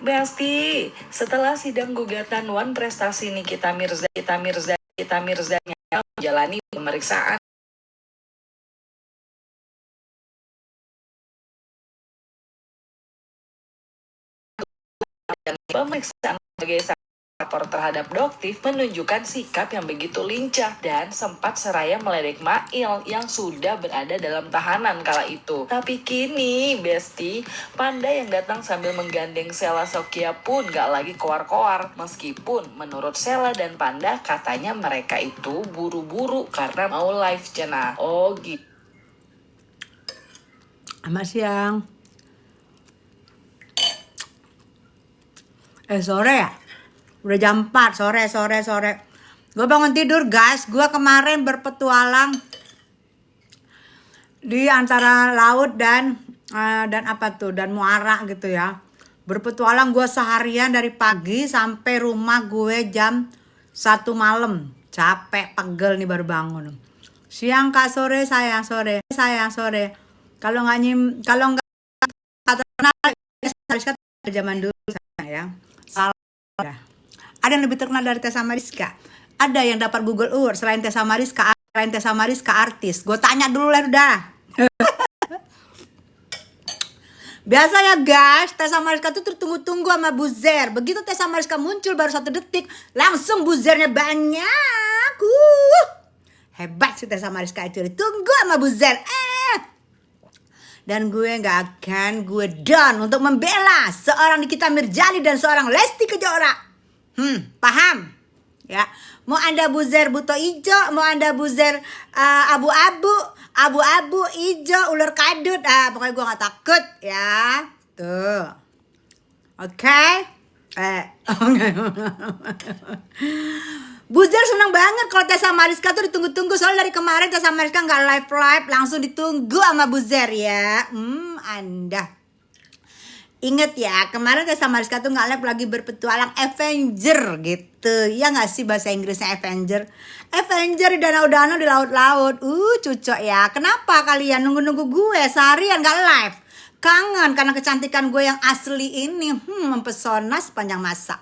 Besti, setelah sidang gugatan Wan prestasi Nikita Mirzanya menjalani pemeriksaan sebagai lapor terhadap Doktif menunjukkan sikap yang begitu lincah dan sempat seraya meledek Mail yang sudah berada dalam tahanan kala itu. Tapi kini, Besti, Panda yang datang sambil menggandeng Sela Sokia pun gak lagi koar-koar. Meskipun menurut Sela dan Panda katanya mereka itu buru-buru karena mau live channel. Oh gitu. Selamat siang. Sore ya? Udah jam 4 sore. Gue bangun tidur guys. Gue kemarin berpetualang di antara laut dan apa tuh, dan muara gitu ya. Berpetualang gue seharian dari pagi sampai rumah gue jam 1 malam. Capek, pegel nih baru bangun. Siang kak, sore sayang, sore. Kalau nggak terkenal zaman dulu ya. Salah. Ada yang lebih terkenal dari Tessa Mariska? Ada yang dapat Google Award selain Tessa Mariska artis? Gue tanya dulu lah udah. Biasanya guys, Tessa Mariska tuh tertunggu-tunggu sama buzzer. Begitu Tessa Mariska muncul baru 1 detik, langsung buzzernya banyak. Hebat sih Tessa Mariska itu, ditunggu sama buzzer. Dan gue gak akan down untuk membela seorang Nikita Mirzani dan seorang Lesti Kejora. Paham? Ya, mau Anda buzzer buto ijo, mau Anda buzzer abu-abu, ijo, ular kadut, pokoknya gue gak takut ya. Tuh. Oke? Buzzer seneng banget kalau Tessa Mariska tuh ditunggu-tunggu. Soalnya dari kemarin Tessa Mariska gak live langsung ditunggu sama buzzer ya. Anda inget ya, kemarin Tessa Mariska tuh gak live lagi berpetualang Avenger gitu. Ya gak sih bahasa Inggrisnya Avenger? Avenger di danau-danau, di laut-laut. Cucok ya. Kenapa kalian nunggu-nunggu gue seharian gak live? Kangen karena kecantikan gue yang asli ini mempesona sepanjang masa.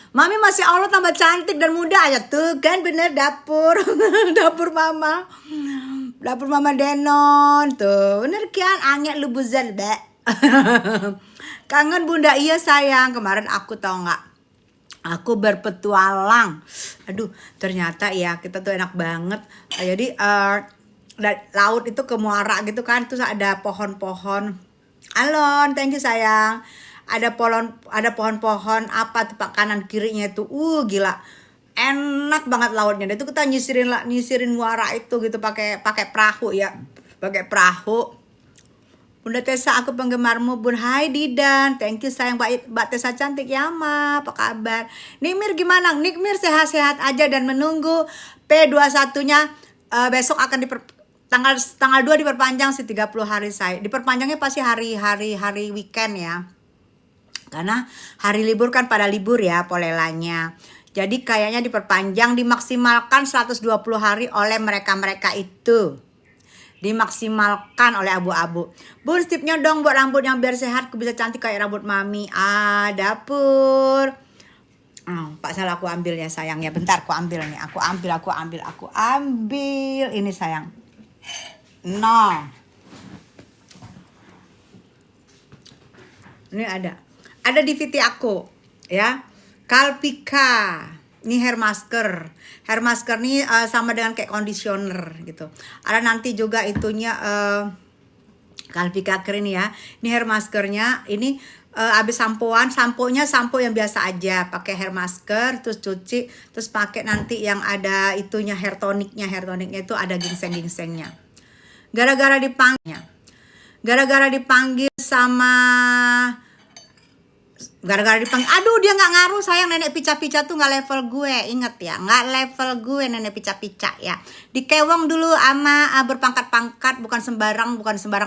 Mami masih Allah tambah cantik dan muda aja tuh kan, bener dapur mama. Dapur mama Denon tuh. Bener kan, angin lu buzzer be. Kangen bunda, iya sayang. Kemarin aku tau gak, aku berpetualang. Aduh, ternyata ya kita tuh enak banget. Jadi dari laut itu ke muara gitu kan, terus ada pohon-pohon. Alon, thank you sayang. Ada pohon-pohon apa tuh pak, kanan kirinya itu gila enak banget lautnya. Itu kita nyisirin muara itu gitu pakai perahu ya, Bunda Tessa, aku penggemarmu bun. Hai Didan, thank you sayang. Mbak Tessa cantik ya ma, apa kabar? Nikmir gimana? Nikmir sehat-sehat aja dan menunggu P21-nya besok akan tanggal 2 diperpanjang sih 30 hari saya. Diperpanjangnya pasti hari weekend ya. Karena hari libur kan pada libur ya polelanya. Jadi kayaknya diperpanjang, dimaksimalkan 120 hari oleh mereka itu. Dimaksimalkan oleh abu-abu. Bun, tipnya dong buat rambut yang biar sehat, aku bisa cantik kayak rambut mami. Dapur. Pak salah aku ambil ya sayang ya. Bentar aku ambil nih. Aku ambil. Ini sayang. No. Ini ada di VT aku ya, Kalpika. Ini hair masker nih sama dengan kayak conditioner gitu. Ada nanti juga itunya Kalpika Keren ya. Ini hair maskernya, ini abis samponya sampo yang biasa aja, pakai hair masker terus cuci, terus pakai nanti yang ada itunya hair tonicnya itu ada ginseng-ginsengnya. Gara-gara dipanggil sama aduh dia nggak ngaruh sayang. Nenek pica-pica tuh nggak level gue, inget ya, nggak level gue nenek pica-pica ya. Dikewong dulu ama berpangkat-pangkat, bukan sembarang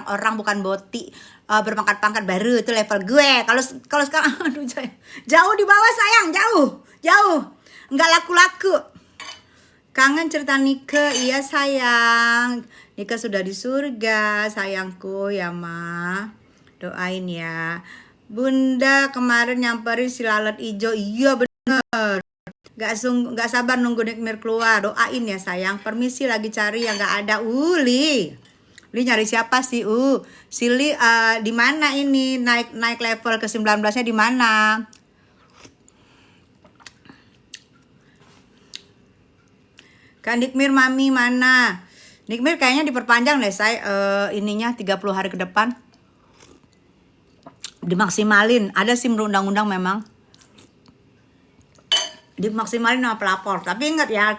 orang, bukan boti, berpangkat-pangkat baru itu level gue. Kalau sekarang aduh jauh di bawah sayang, jauh nggak laku. Kangen cerita Nike, iya sayang. Nike sudah di surga sayangku ya ma. Doain ya. Bunda kemarin nyamperin si lalat ijo. Iya bener. Gak sabar nunggu Nikmir keluar. Doain ya sayang. Permisi lagi cari yang gak ada. Li. Li nyari siapa sih? Si Li di mana ini? Naik level ke 19-nya di mana? Kak Nikmir mami mana? Nikmir kayaknya diperpanjang deh saya ininya 30 hari ke depan. Dimaksimalin. Ada sih menurut undang-undang memang. Dimaksimalin sama pelapor. Tapi ingat ya,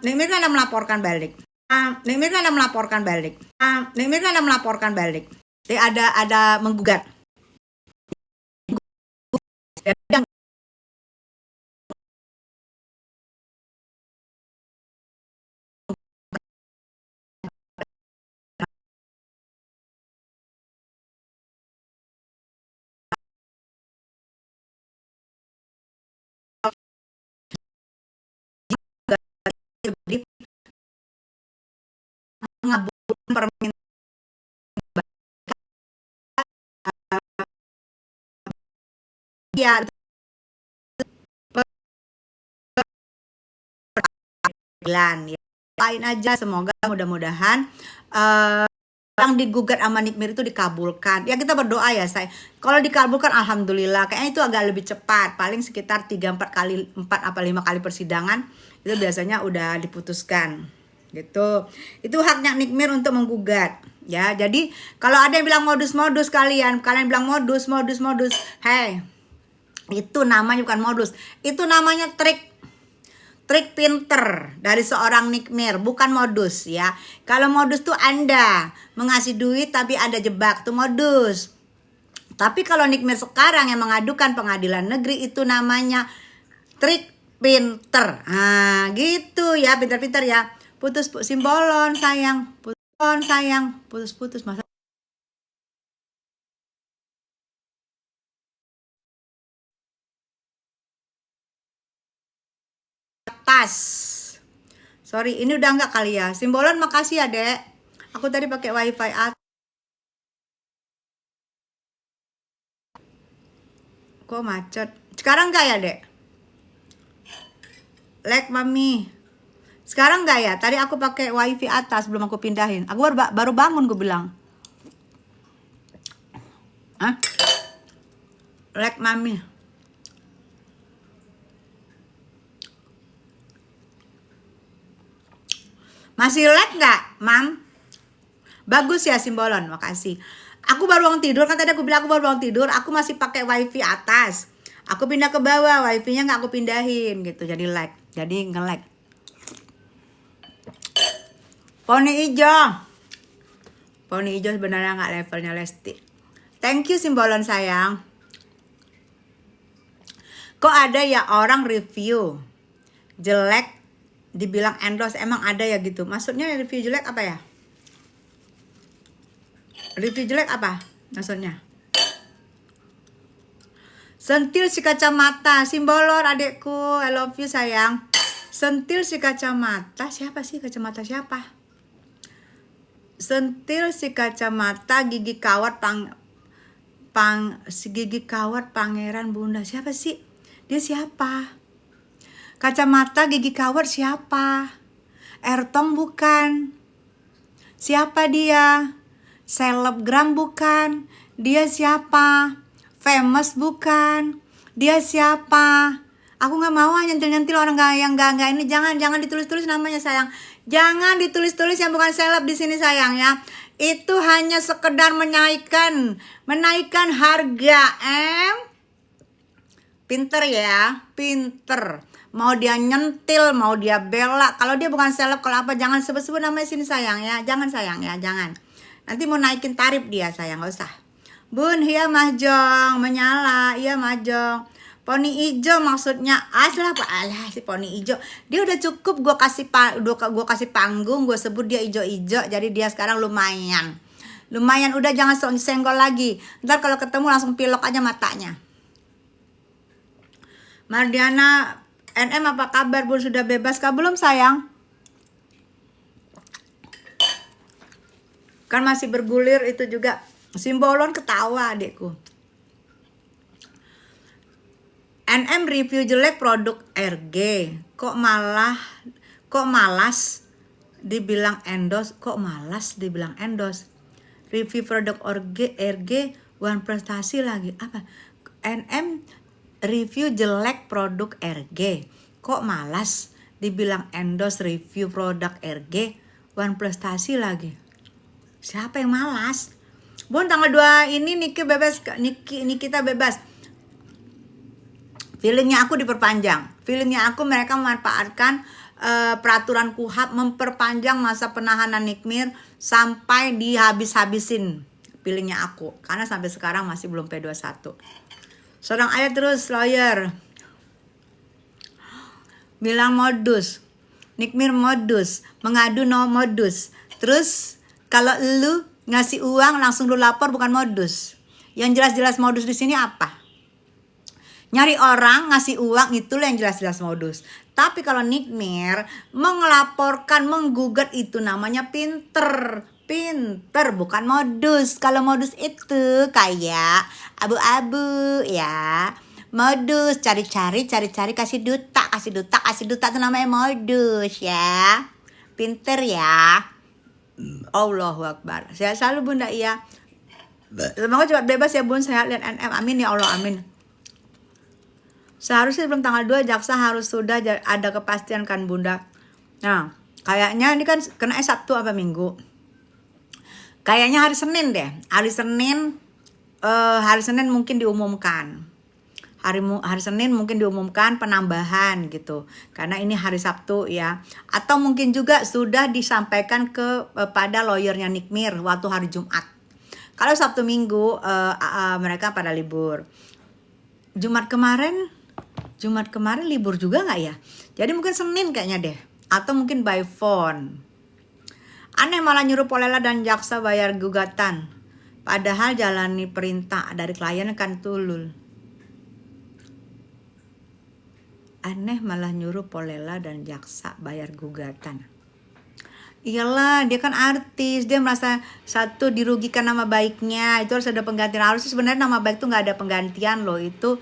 Nikmir kan ada melaporkan balik. Nikmir kan ada melaporkan balik. Nikmir kan ada melaporkan balik. Jadi ada menggugat. Jadi mengabulkan permintaan ya ya. Lain aja, semoga mudah-mudahan yang digugat sama Nikmir itu dikabulkan. Ya kita berdoa ya saya. Kalau dikabulkan alhamdulillah. Kayaknya itu agak lebih cepat. Paling sekitar 3-4 kali 4 apa 5 kali persidangan itu biasanya udah diputuskan. Gitu. Itu haknya Nikmir untuk menggugat. Ya, jadi kalau ada yang bilang modus-modus kalian bilang modus. Hey, itu namanya bukan modus. Itu namanya trik pinter dari seorang Nikmir, bukan modus ya. Kalau modus tuh Anda mengasih duit tapi Anda jebak, tuh modus. Tapi kalau Nikmir sekarang yang mengadukan pengadilan negeri itu namanya trik pinter. Nah, gitu ya, pinter-pinter ya. Putus simbolon sayang, putus masa tas. Sorry, ini udah enggak kali ya. Simbolon makasih ya, Dek. Aku tadi pakai wifi kok macet. Sekarang enggak ya, Dek? Like mami. Sekarang enggak ya? Tadi aku pakai wifi atas belum aku pindahin. Aku baru bangun gue bilang. Hah? Like mami. Masih lag nggak, Mam? Bagus ya simbolon, makasih. Aku baru bangun tidur, kan tadi aku bilang aku baru bangun tidur. Aku masih pakai wifi atas. Aku pindah ke bawah, wifi-nya nggak aku pindahin gitu. Jadi lag, jadi nge-lag. Poni hijau sebenarnya nggak levelnya Lesti. Thank you simbolon sayang. Kok ada ya orang review jelek dibilang endorse, emang ada ya gitu? Maksudnya review jelek apa ya? Review jelek apa maksudnya? Sentil si kacamata, simbolor adekku, I love you sayang. Sentil si kacamata, siapa sih kacamata siapa? Sentil si kacamata gigi kawat gigi kawat pangeran Bunda, siapa sih? Dia siapa? Kacamata gigi kawat siapa? Ertong bukan. Siapa dia? Selebgram bukan. Dia siapa? Famous bukan. Dia siapa? Aku nggak mau nyentil-nyentil orang yang nggak ini. Jangan ditulis-tulis namanya sayang. Jangan ditulis-tulis yang bukan seleb di sini sayang ya. Itu hanya sekedar menaikkan harga. Pinter ya, pinter. Mau dia nyentil, mau dia bela. Kalau dia bukan seleb, kalau apa jangan sebut-sebut namanya sini sayang ya. Jangan sayang ya, jangan. Nanti mau naikin tarif dia sayang, nggak usah. Bun, iya mahjong, menyala, iya mahjong. Poni hijau maksudnya alah si poni hijau. Dia udah cukup gue kasih panggung, gue sebut dia hijau-hijau. Jadi dia sekarang lumayan. Udah jangan senggol lagi. Ntar kalau ketemu langsung pilok aja matanya. Mardiana NM apa kabar Bun, sudah bebas kah belum sayang? Kan masih bergulir itu juga Simbolon ketawa adekku. NM review jelek produk RG. Kok malas dibilang endorse? Kok malas dibilang endorse? Review produk RG bukan prestasi lagi. Apa? NM review jelek produk RG. Kok malas dibilang endorse review produk RG bukan prestasi lagi. Siapa yang malas? Bun, tanggal 2 ini Nikita bebas. Feelingnya aku diperpanjang. Feelingnya aku mereka memanfaatkan peraturan KUHAP memperpanjang masa penahanan Nikmir sampai dihabis-habisin. Feelingnya aku. Karena sampai sekarang masih belum P21. Seorang ayah terus lawyer. Bilang modus. Nikmir modus. Mengadu no modus. Terus kalau lu ngasih uang langsung lu lapor bukan modus. Yang jelas-jelas modus di sini apa? Nyari orang ngasih uang itu yang jelas-jelas modus. Tapi kalau Nikmir mengelaporkan, menggugat itu namanya pinter. Pinter bukan modus. Kalau modus itu kayak abu-abu ya. Modus cari-cari kasih duta itu namanya modus ya. Pinter ya. Allahu Akbar. Sehat selalu Bunda iya. Semoga cepat bebas ya Bun. Sehat lihat NM. Amin ya Allah amin. Seharusnya sebelum tanggal 2 jaksa harus sudah ada kepastian kan Bunda. Nah, kayaknya ini kan kena Sabtu apa Minggu. Kayaknya hari Senin deh. Hari Senin mungkin diumumkan. Hari Senin mungkin diumumkan penambahan gitu. Karena ini hari Sabtu ya. Atau mungkin juga sudah disampaikan pada lawyernya Nikmir waktu hari Jumat. Kalau Sabtu Minggu mereka pada libur. Jumat kemarin libur juga nggak ya? Jadi mungkin Senin kayaknya deh. Atau mungkin by phone. Aneh malah nyuruh Polela dan jaksa bayar gugatan. Padahal jalani perintah dari klien kan tulul. Aneh malah nyuruh Polela dan jaksa bayar gugatan. Iyalah, dia kan artis, dia merasa satu dirugikan nama baiknya, itu harus ada penggantian. Harusnya sebenarnya nama baik tuh nggak ada penggantian loh, itu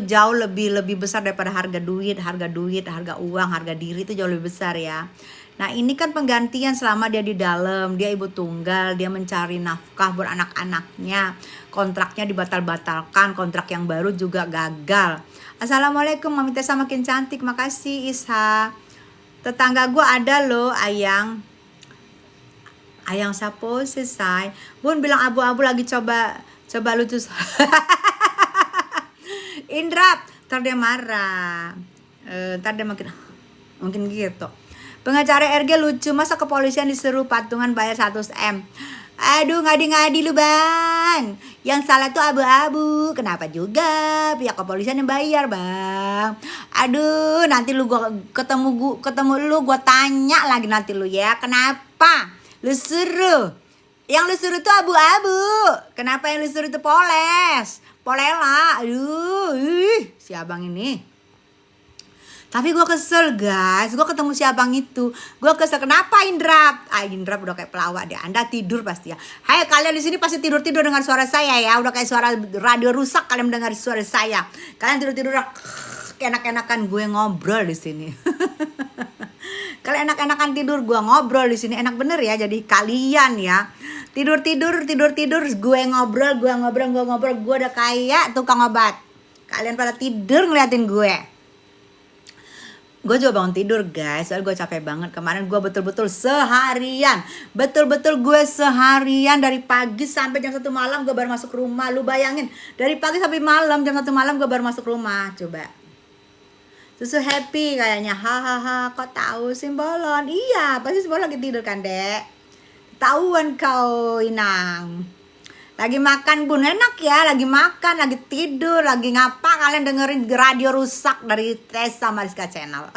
jauh lebih besar daripada harga uang, harga diri itu jauh lebih besar ya. Nah ini kan penggantian selama dia di dalam, dia ibu tunggal, dia mencari nafkah buat anak-anaknya, kontraknya dibatal-batalkan, kontrak yang baru juga gagal. Assalamualaikum, Mami Tessa makin cantik, makasih Isha. Tetangga gue ada loh ayang sapo selesai. Bun bilang abu-abu lagi coba lucu. Indra, ntar dia marah. Ntar dia mungkin gitu. Pengacara RG lucu, masa kepolisian disuruh patungan bayar 100M. Aduh, ngadi-ngadi lu bang. Yang salah tuh abu-abu. Kenapa juga pihak kepolisian yang bayar bang? Aduh, nanti lu gua ketemu lu gua tanya lagi nanti lu ya. Kenapa lu suruh? Yang lu suruh tuh abu-abu. Kenapa yang lu suruh tuh Polela? Aduh, si abang ini. Tapi gue kesel guys, gue ketemu si abang itu. Gue kesel, kenapa Indra? Indra udah kayak pelawak deh, Anda tidur pasti ya. Hai kalian di sini pasti tidur-tidur dengar suara saya ya. Udah kayak suara radio rusak kalian mendengar suara saya. Kalian tidur-tidur enak-enakan gue ngobrol di sini. Kalian enak-enakan tidur, gue ngobrol di sini. Enak bener ya, jadi kalian ya. Tidur, gue ngobrol. Gue udah kayak tukang obat. Kalian pada tidur ngeliatin gue. Gue juga bangun tidur guys, soalnya gue capek banget. Kemarin gue betul-betul seharian dari pagi sampai jam 1 malam gue baru masuk rumah. Lu bayangin, dari pagi sampai malam, jam 1 malam gue baru masuk rumah. Coba Susu happy kayaknya, hahaha. Kok tahu Simbolon? Iya, pasti Simbolon lagi tidur kan dek. Tahuan kau Inang. Lagi makan Bun, enak ya, lagi makan, lagi tidur, lagi ngapa kalian dengerin radio rusak dari Tessa Mariska Channel.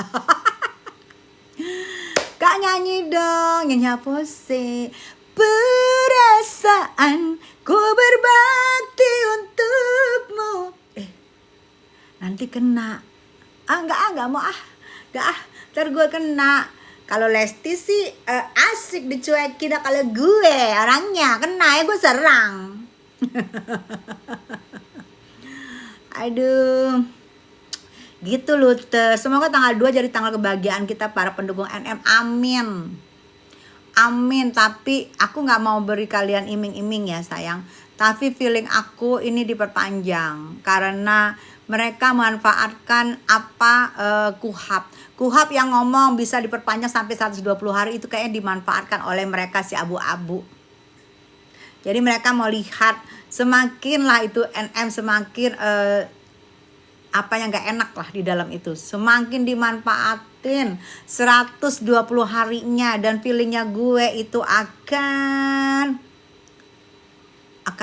Kak nyanyi dong, nyanyi apa sih? Perasaan ku berbakti untukmu. Nanti kena. Enggak mau ntar gue kena. Kalau Lesti sih asik dicuekin, kalau gue orangnya kena ya gue serang. Aduh. Gitu Luther. Semoga tanggal 2 jadi tanggal kebahagiaan kita para pendukung NM. Amin. Amin. Tapi aku gak mau beri kalian iming-iming ya sayang. Tapi feeling aku ini diperpanjang. Karena mereka memanfaatkan KUHAP yang ngomong bisa diperpanjang sampai 120 hari. Itu kayaknya dimanfaatkan oleh mereka si abu-abu. Jadi mereka mau lihat semakin lah itu NM semakin apa yang gak enak lah di dalam itu. Semakin dimanfaatin 120 harinya. Dan feelingnya gue itu akan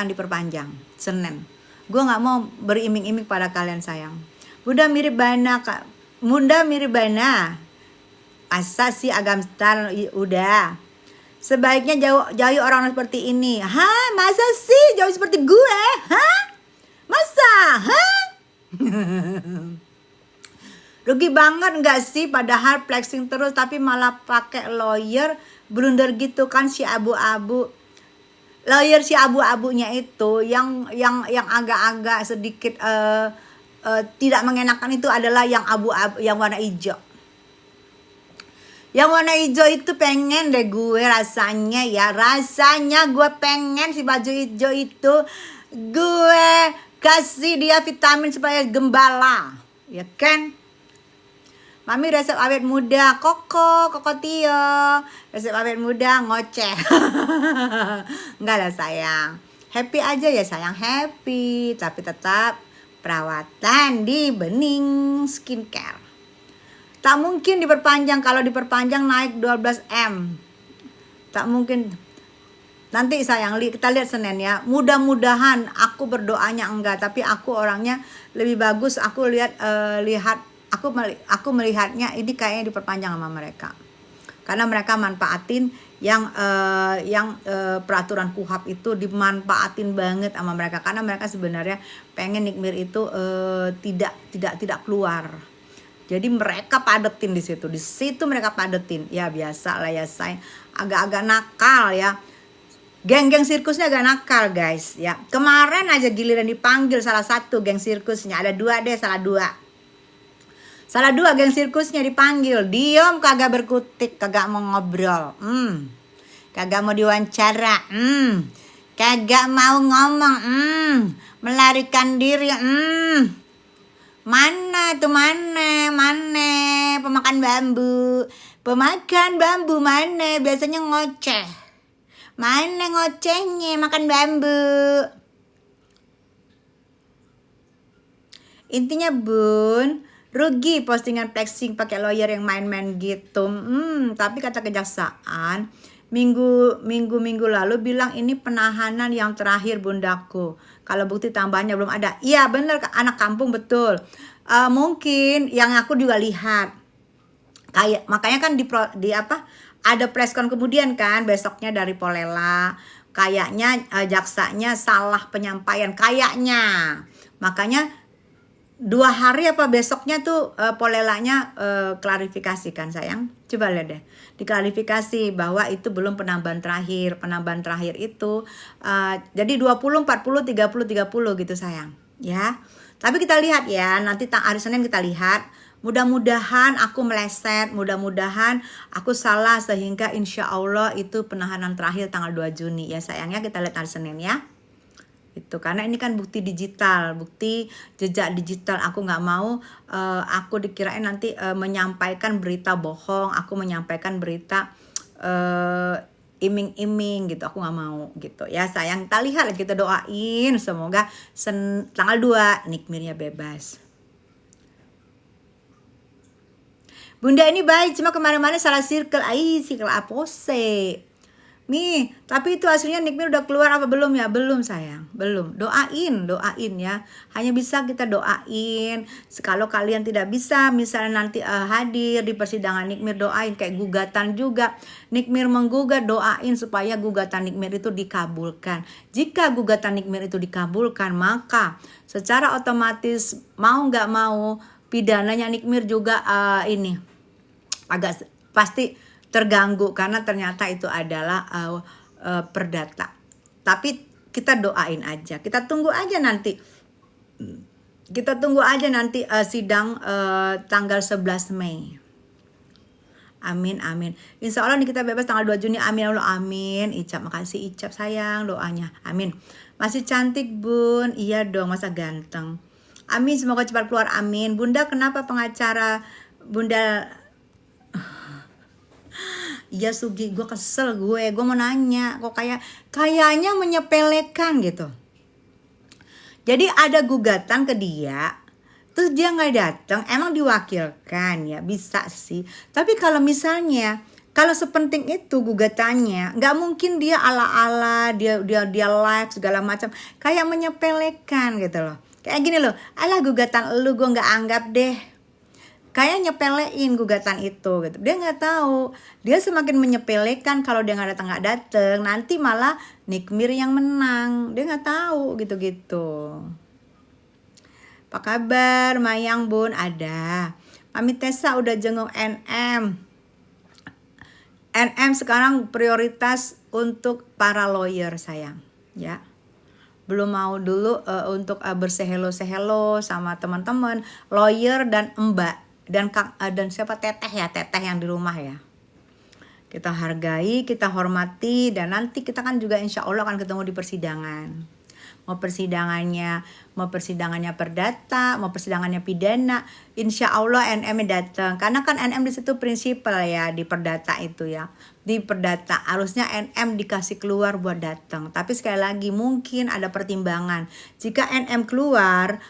diperpanjang Senin. Gue gak mau beriming-iming pada kalian sayang. Bunda mirip Bana Kak. Bunda mirip Bana. Masa sih agam star udah. Sebaiknya jauhi orang seperti ini. Hah? Masa sih jauh seperti gue? Hah? Masa? Hah? Rugi banget gak sih? Padahal flexing terus tapi malah pakai lawyer blunder gitu kan si abu-abu. Lawyer si abu-abunya itu yang agak-agak sedikit tidak mengenakan itu adalah yang abu-abu yang warna hijau. Yang warna hijau itu pengen deh gue rasanya ya. Rasanya gue pengen si baju hijau itu gue kasih dia vitamin supaya gembala. Ya kan? Mami resep awet muda, Koko Tio. Resep awet muda ngoceh. Enggak lah sayang. Happy aja ya sayang, happy. Tapi tetap perawatan di Bening Skincare. Tak mungkin diperpanjang. Kalau diperpanjang naik 12M. Tak mungkin. Nanti sayang, kita lihat Senin ya. Mudah-mudahan, aku berdoanya enggak. Tapi aku orangnya lebih bagus. Aku aku melihatnya ini kayaknya diperpanjang sama mereka. Karena mereka manfaatin yang peraturan KUHAP itu dimanfaatin banget sama mereka. Karena mereka sebenarnya pengen Nikmir itu tidak keluar. Jadi mereka padetin di situ. Di situ mereka padetin. Ya biasa lah ya sayang. Agak-agak nakal ya. Geng-geng sirkusnya agak nakal guys ya. Kemarin aja giliran dipanggil salah satu geng sirkusnya. Ada 2 deh, salah 2 geng sirkusnya dipanggil. Diem kagak berkutik, kagak mau ngobrol. Kagak mau diwawancara. Kagak mau ngomong. Melarikan diri. Mana tuh mana pemakan bambu mana biasanya ngoceh. Mana ngocehnya makan bambu. Intinya bun, rugi postingan flexing pakai lawyer yang main-main gitu. Tapi kata kejaksaan minggu lalu bilang ini penahanan yang terakhir bundaku. Kalau bukti tambahannya belum ada. Iya bener anak kampung betul. Mungkin yang aku juga lihat. Kayak makanya kan ada preskon kemudian kan besoknya dari Polela. Kayaknya jaksanya salah penyampaian kayaknya. Makanya 2 hari apa besoknya tuh Polelanya klarifikasi kan sayang. Coba lihat deh. Diklarifikasi bahwa itu belum penambahan terakhir. Penambahan terakhir itu jadi 20, 40, 30 gitu sayang. Ya. Tapi kita lihat ya. Nanti hari Senin kita lihat. Mudah-mudahan aku meleset, mudah-mudahan aku salah sehingga insya Allah itu penahanan terakhir tanggal 2 Juni ya sayangnya kita lihat hari Senin ya. Itu karena ini kan bukti digital, bukti jejak digital. Aku nggak mau aku dikirain nanti menyampaikan berita bohong, aku menyampaikan berita iming-iming gitu, aku nggak mau gitu ya sayang. Kita lihat kita doain semoga tanggal 2 Nikmirnya bebas. Bunda ini baik, cuma kemarin-kemarin salah circle. Circle apa sih? Nih, tapi itu hasilnya Nikmir udah keluar apa belum ya? Belum sayang, belum. Doain ya. Hanya bisa kita doain. Kalau kalian tidak bisa, misalnya nanti hadir di persidangan Nikmir, doain. Kayak gugatan juga. Nikmir menggugat, doain supaya gugatan Nikmir itu dikabulkan. Jika gugatan Nikmir itu dikabulkan, maka secara otomatis mau nggak mau pidananya Nikmir juga agak pasti terganggu karena ternyata itu adalah perdata. Tapi kita doain aja, kita tunggu aja nanti. Kita tunggu aja nanti sidang tanggal 11 Mei. Amin, amin. Insya Allah nih kita bebas tanggal 2 Juni. Amin, Allah, amin. Icap, makasih Icap sayang doanya. Amin. Masih cantik Bun? Iya dong, masa ganteng. Amin, semoga cepat keluar, amin. Bunda, kenapa pengacara Bunda... Iya Sugi, gue kesel gue mau nanya. Kok kayaknya menyepelekan gitu. Jadi ada gugatan ke dia, terus dia nggak datang, emang diwakilkan ya, bisa sih. Tapi kalau misalnya, kalau sepenting itu gugatannya, nggak mungkin dia ala-ala, dia like segala macam, kayak menyepelekan gitu loh. Kayak gini loh, alah gugatan lu gue nggak anggap deh. Kayak nyepelein gugatan itu gitu. Dia nggak tahu, dia semakin menyepelekan kalau dia nggak datang, nanti malah Nikmir yang menang. Dia nggak tahu gitu-gitu. Apa kabar Mayang Bun? Ada. Mami Tessa udah jenguk NM. NM sekarang prioritas untuk para lawyer sayang, ya. Belum mau dulu untuk bersehelo-sehelo sama teman-teman lawyer dan Mbak dan siapa teteh yang di rumah ya. Kita hargai, kita hormati, dan nanti kita kan juga insya Allah akan ketemu di persidangan. Mau persidangannya perdata, mau persidangannya pidana, insya Allah NM datang. Karena kan NM di situ prinsipal ya di perdata itu ya. Di perdata harusnya NM dikasih keluar buat datang. Tapi sekali lagi mungkin ada pertimbangan. Jika NM keluar,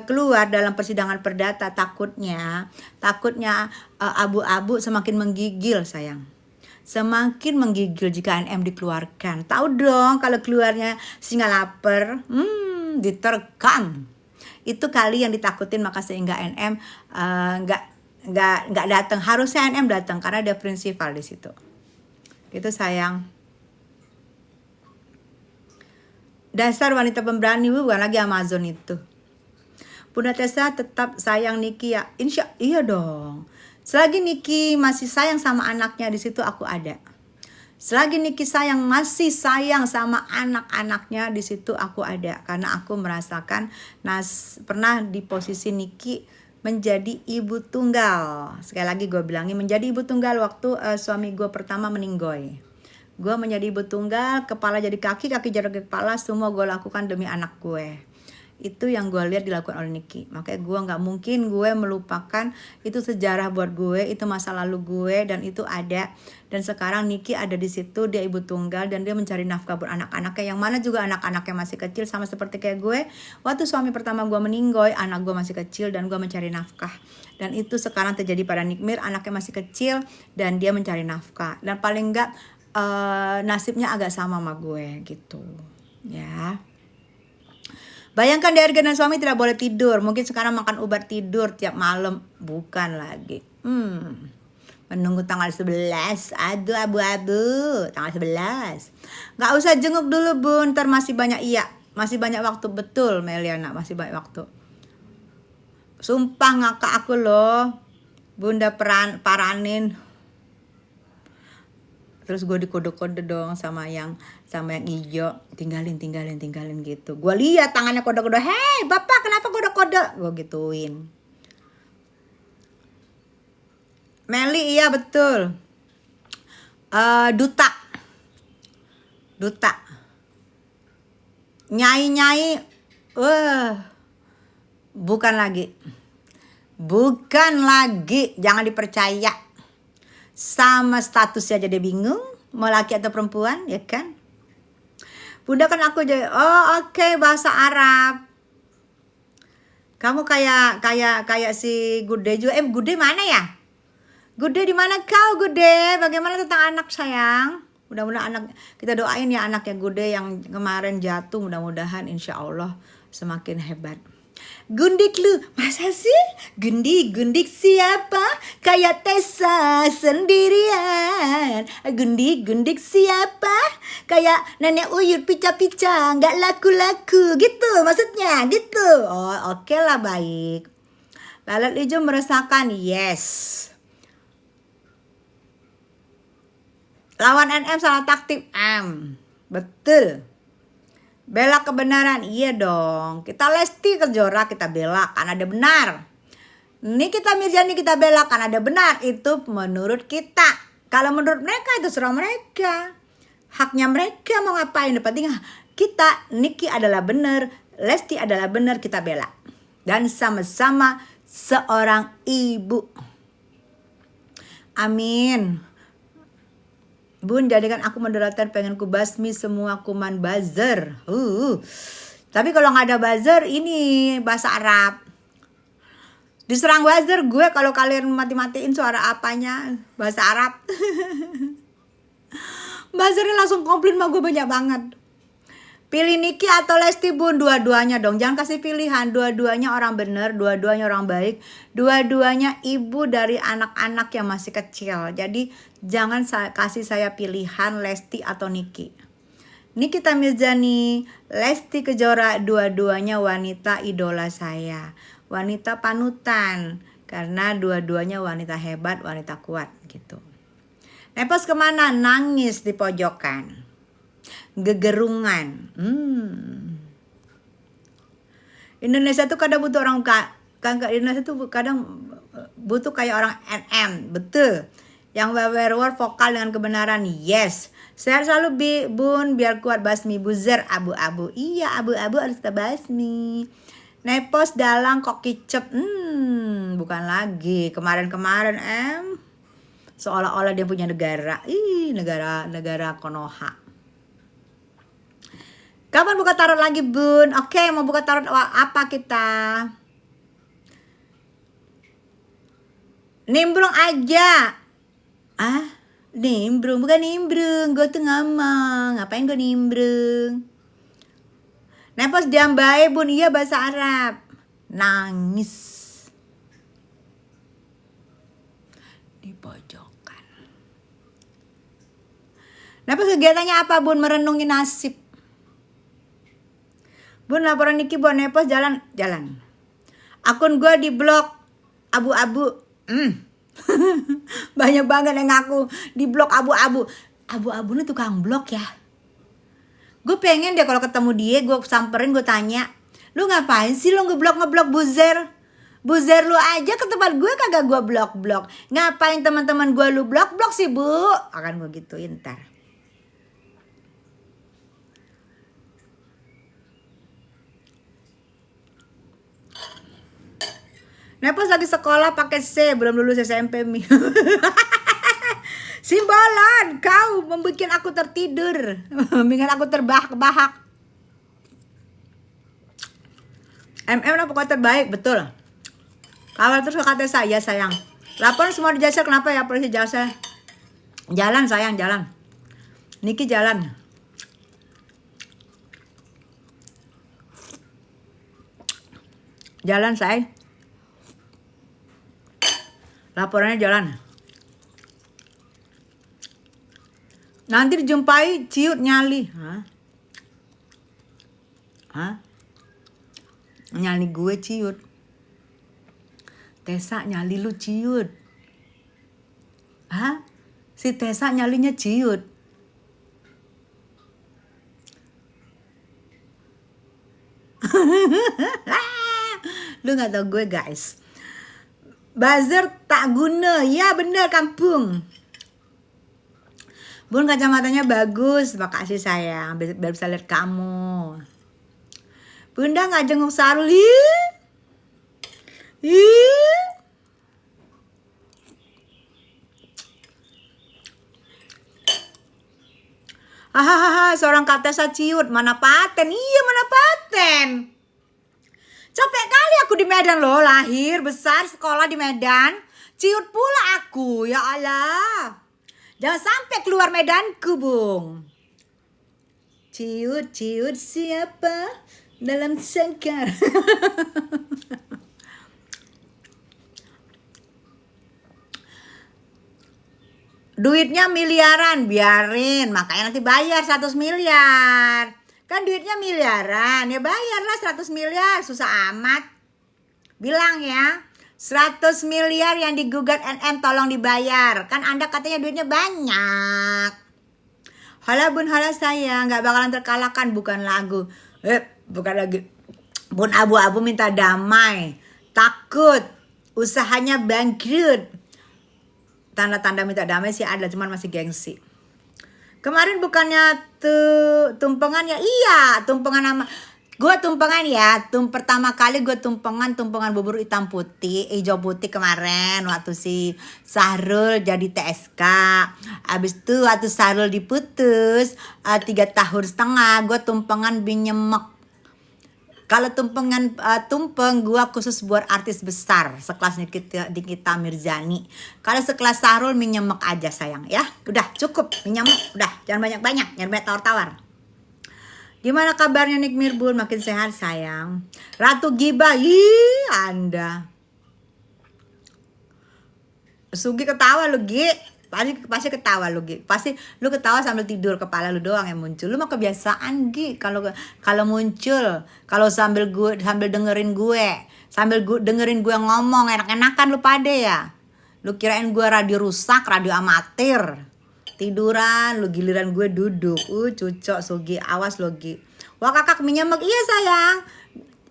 keluar dalam persidangan perdata, takutnya abu-abu semakin menggigil sayang. Semakin menggigil jika NM dikeluarkan. Tahu dong kalau keluarnya singa lapar, diterkam. Itu kali yang ditakutin, maka sehingga NM nggak datang. Harusnya NM datang karena ada prinsipal di situ. Gitu sayang. Dasar wanita pemberani, bukan lagi Amazon itu. Bunda Tessa tetap sayang Niki ya. Iya dong. Selagi Niki masih sayang sama anaknya, di situ aku ada. Selagi Niki masih sayang sama anak-anaknya, di situ aku ada. Karena aku merasakan pernah di posisi Niki menjadi ibu tunggal. Sekali lagi gue bilangin, menjadi ibu tunggal waktu suami gue pertama meninggoy. Gue menjadi ibu tunggal, kepala jadi kaki, kaki jadi kepala, semua gue lakukan demi anak gue. Itu yang gue lihat dilakukan oleh Niki. Makanya gue gak mungkin gue melupakan. Itu sejarah buat gue, itu masa lalu gue, dan itu ada. Dan sekarang Niki ada di situ, dia ibu tunggal dan dia mencari nafkah buat anak-anaknya, yang mana juga anak-anaknya masih kecil, sama seperti kayak gue. Waktu suami pertama gue meninggoy, anak gue masih kecil dan gue mencari nafkah. Dan itu sekarang terjadi pada Nikmir, anaknya masih kecil dan dia mencari nafkah. Dan paling enggak nasibnya agak sama gue gitu ya. Bayangkan DRG dan suami tidak boleh tidur. Mungkin sekarang makan obat tidur tiap malam. Bukan lagi. Menunggu tanggal 11. Aduh abu-abu. Tanggal 11. Gak usah jenguk dulu Bun. Ntar masih banyak masih banyak waktu. Betul Meliana. Masih banyak waktu. Sumpah ngakak aku loh. Bunda paranin. Terus gue dikode-kode dong sama yang hijau, tinggalin gitu. Gue lihat tangannya kode-kode, hei bapak kenapa kode-kode? Gue gituin. Meli iya betul. Duta. Nyai. Bukan lagi. Jangan dipercaya. Sama statusnya jadi bingung, mau laki atau perempuan, ya kan? Bunda kan aku jadi, oke, bahasa Arab. Kamu kayak si Gude juga. Gude mana ya? Gude di mana kau Gude? Bagaimana tentang anak sayang? Mudah-mudahan anak, kita doain ya anaknya Gude yang kemarin jatuh, mudah-mudahan insya Allah semakin hebat. Gundik lu, masa sih? Gundik siapa? Kayak Tessa sendirian. Gundik siapa? Kayak nenek uyut pica-pica, nggak laku-laku gitu maksudnya gitu. Oh oke lah baik. Lalat hijau meresahkan, yes. Lawan NM salah taktik. Betul. Bela kebenaran, iya dong. Kita Lesti Kejora kita bela kan ada benar. Nikita Mirzani kita bela kan ada benar. Itu menurut kita. Kalau menurut mereka itu serah mereka. Haknya mereka mau ngapain. Yang penting kita, Niki adalah benar, Lesti adalah benar, kita bela. Dan sama-sama seorang ibu. Amin. Bun, jadikan aku moderator, pengen ku basmi semua kuman buzzer. Tapi kalau nggak ada buzzer, ini bahasa Arab. Diserang buzzer gue kalau kalian mati-matiin suara apanya bahasa Arab. Buzzernya langsung komplain sama gue banyak banget. Pilih Niki atau Lesti Bun, dua-duanya dong. Jangan kasih pilihan, dua-duanya orang bener, dua-duanya orang baik, dua-duanya ibu dari anak-anak yang masih kecil. Jadi jangan kasih saya pilihan Lesti atau Niki. Nikita Mirzani, Lesti Kejora, dua-duanya wanita idola saya. Wanita panutan, karena dua-duanya wanita hebat, wanita kuat gitu. Nepos kemana? Nangis di pojokan. Gegerungan. Indonesia tuh kadang butuh orang Indonesia tuh kadang butuh kayak orang NM, betul. Yang werewolf vokal dengan kebenaran, yes. Saya selalu Bun biar kuat basmi buzzer abu-abu. Iya, abu-abu harus kita basmi. Nepos dalang kok kicep. Bukan lagi. Kemarin-kemarin seolah-olah dia punya negara. Negara Konoha. Kapan buka tarot lagi Bun? Oke, mau buka tarot apa kita? Nimbrung aja. Nimbrung, bukan nimbrung. Gue tuh ngomong. Ngapain gue nimbrung? Nepos jambai Bun, iya bahasa Arab. Nangis. Di pojokan. Nepos kegiatannya apa Bun? Merenungi nasib. Bun, laporan Niki buat Nepos jalan. Akun gue di blok abu-abu. Banyak banget yang ngaku di blok abu-abu. Abu-abu ini tukang blok ya. Gue pengen deh kalau ketemu dia, gue samperin, gue tanya, lu ngapain sih lu ngeblok buzzer? Buzzer lu aja ke tempat gue kagak gue blok. Ngapain teman-teman gue lu blok sih Bu? Akan gue gituin ntar. Nepos lagi sekolah pakai C, belum lulus SMP Mi. Simbolan, kau membuat aku tertidur, membuat aku terbahak-bahak. MM pokoknya terbaik, betul. Kawal terus kata saya sayang. Laporan semua di jasa, kenapa ya polisi jasa? Jalan sayang, jalan. Niki jalan. Jalan say. Laporannya jalan. Nanti dijumpai ciut nyali. Nyali gue ciut. Tessa nyali lu ciut. Si Tessa nyalinya ciut. Lu gak tau gue guys. Buzzer tak guna. Ya bener kampung. Bun, kacamatanya bagus. Makasih sayang. Biar bisa lihat kamu. Bunda gak jenguk Sarul. Hahaha, seorang Katesa ciut. Mana paten? Iya, mana paten? Capek kali aku di Medan loh, lahir, besar, sekolah di Medan. Ciut pula aku, ya Allah. Jangan sampai keluar Medanku, Bung. Ciut siapa dalam sangkar? Duitnya miliaran, biarin. Makanya nanti bayar 100 miliar. Kan duitnya miliaran, ya bayarlah 100 miliar, susah amat. Bilang ya, 100 miliar yang digugat NM tolong dibayar. Kan Anda katanya duitnya banyak. Hala bun, hala sayang, nggak bakalan terkalahkan, bukan lagu. Bukan lagi. Bun abu-abu minta damai, takut, usahanya bangkrut. Tanda-tanda minta damai sih ada, cuman masih gengsi. Kemarin bukannya tuh tumpengan ya? Iya, tumpengan sama gue tumpengan ya. Pertama kali gue tumpengan bubur hitam putih, hijau putih kemarin waktu si Sahrul jadi TSK. Abis itu waktu Sahrul diputus 3,5 tahun, gue tumpengan binyemek. Kalau tumpeng gua khusus buat artis besar sekelas Nikita Mirzani. Kalau sekelas Sahrul minyemek aja sayang ya. Udah cukup minyemek, udah jangan banyak-banyak, jangan banyak tawar-tawar. Gimana kabarnya Nik Mirbun? Makin sehat sayang. Ratu Giba, Anda. Sugi ketawa lu Gi. Pasti ketawa lu Gi. Pasti lu ketawa sambil tidur, kepala lu doang yang muncul. Lu mah kebiasaan Gi kalau muncul, kalau sambil dengerin gue, dengerin gue ngomong enak-enakan lu pade ya. Lu kirain gue radio rusak, radio amatir. Tiduran lu, giliran gue duduk. Cucok Sugi, awas lu Gi. Wah kakak minyemek, iya sayang.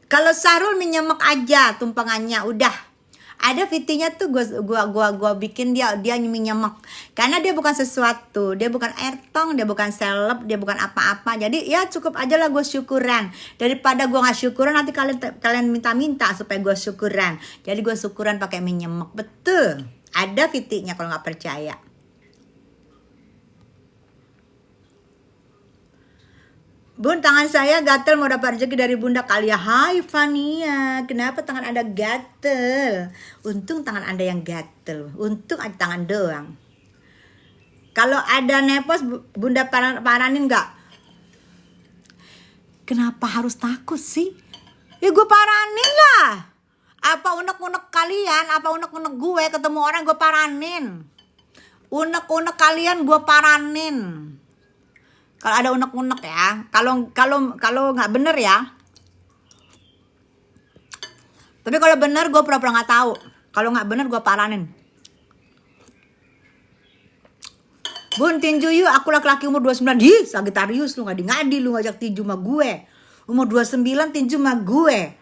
Kalau Sahrul minyemek aja tumpengannya udah. Ada VT-nya tuh gua bikin dia minyemek. Karena dia bukan sesuatu, dia bukan airtong, dia bukan seleb, dia bukan apa-apa. Jadi ya cukup aja lah gue syukuran. Daripada gue nggak syukuran nanti kalian minta-minta supaya gue syukuran. Jadi gue syukuran pakai minyemek. Betul. Ada VT-nya kalau nggak percaya. Bun, tangan saya gatel mau dapat rezeki dari bunda kali ya. Hai Fania, kenapa tangan Anda gatel? Untung tangan Anda yang gatel. Untung aja tangan doang. Kalau ada nepos, bunda paranin nggak? Kenapa harus takut sih? Ya gue paranin lah. Apa unek-unek kalian, apa unek-unek gue ketemu orang gue paranin. Unek-unek kalian gue paranin. Kalau ada unek-unek ya, kalau nggak bener ya. Tapi kalau bener gue pura-pura nggak tahu. Kalau nggak bener gue paranin. Bun tinju yuk, aku laki-laki umur 29. Ih, Sagitarius lu ngadi-ngadi lu ngajak tinju sama gue. Umur 29 tinju sama gue.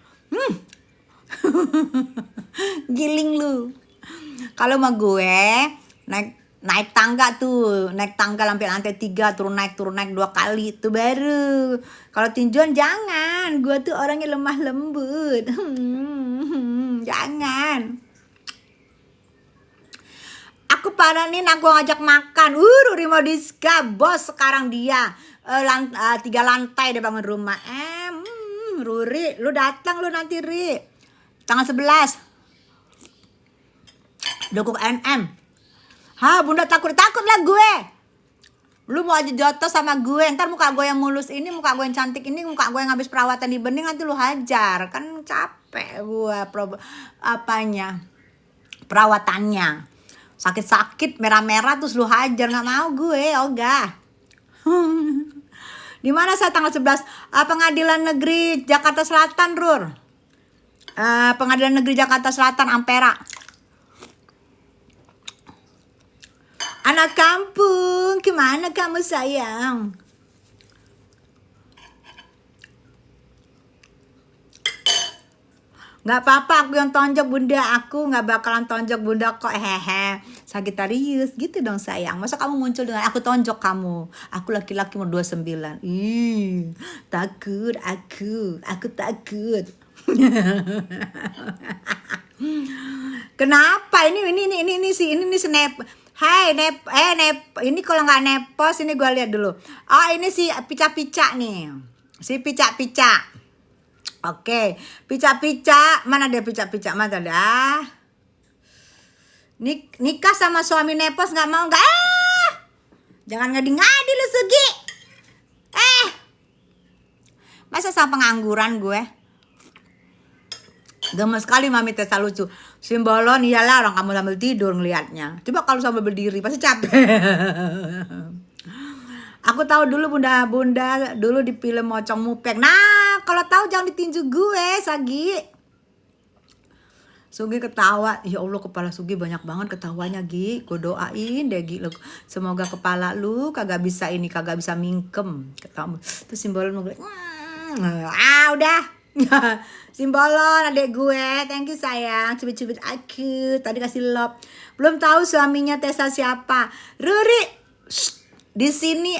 Giling lu. Kalau sama gue naik tangga sampai lantai 3, turun naik 2 kali itu baru. Kalau tinjuan jangan, gue tuh orangnya lemah lembut. Jangan. Aku paranin, aku ngajak makan. Ruri Modiska, bos sekarang dia 3 lantai dia bangun rumah. Ruri, lu datang lu nanti Ri. Tanggal 11. Dukung NM. Bunda takut lah gue. Lu mau aja jotos sama gue. Ntar muka gue yang mulus ini, muka gue yang cantik ini, muka gue yang habis perawatan di bening nanti lu hajar. Kan capek gue perawatannya. Sakit-sakit, merah-merah terus lu hajar. Gak mau gue, ogah. Di mana saya tanggal 11? Pengadilan Negeri Jakarta Selatan, Rur. Pengadilan Negeri Jakarta Selatan, Ampera. Anak kampung, gimana kamu sayang? Gak apa-apa, aku yang tonjok bunda. Aku gak bakalan tonjok bunda kok. Hehe. Sagitarius gitu dong sayang. Masa kamu muncul dengan aku tonjok kamu? Aku laki-laki umur 29. Takut aku takut. Kenapa ini snap. Hai ini kalau nggak nepos ini gue lihat dulu. Oh ini si pica-pica nih, si pica-pica. Oke, pica-pica mana dia pica-pica mana dah? Nikah sama suami nepos nggak mau nggak? Jangan ngadi-ngadi lu Sugi. Masa sama pengangguran gue? Gemes sekali Mami Tessa lucu. Simbolon iyalah orang kamu sambil tidur ngelihatnya. Coba kalau sambil berdiri pasti capek. Aku tahu dulu bunda dulu di film Mocong Mupeng. Nah kalau tahu jangan ditinju gue Sagi. Sugi ketawa, ya Allah kepala Sugi banyak banget ketawanya Gi. Gue doain deh Gi, semoga kepala lu kagak bisa mingkem. Ketawa. Terus simbolon mau udah. Simbolon adek gue, thank you sayang, cubit-cubit aku, tadi kasih love. Belum tahu suaminya Tessa siapa. Ruri, di sini.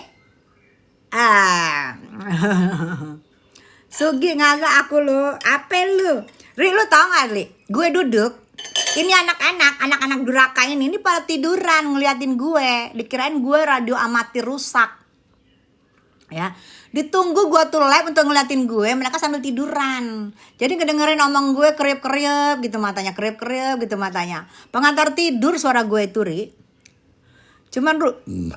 Sugi ngagak aku lu, apa lu? Ri, lu tau gak Ri? Gue duduk, ini anak-anak duraka ini pada tiduran ngeliatin gue. Dikirain gue radio amatir rusak. Ya, ditunggu gue tuh live untuk ngeliatin gue, mereka sambil tiduran. Jadi ngedengerin omong gue kriep-kriep gitu matanya, kriep-kriep gitu matanya. Pengantar tidur suara gue itu Ri. Cuman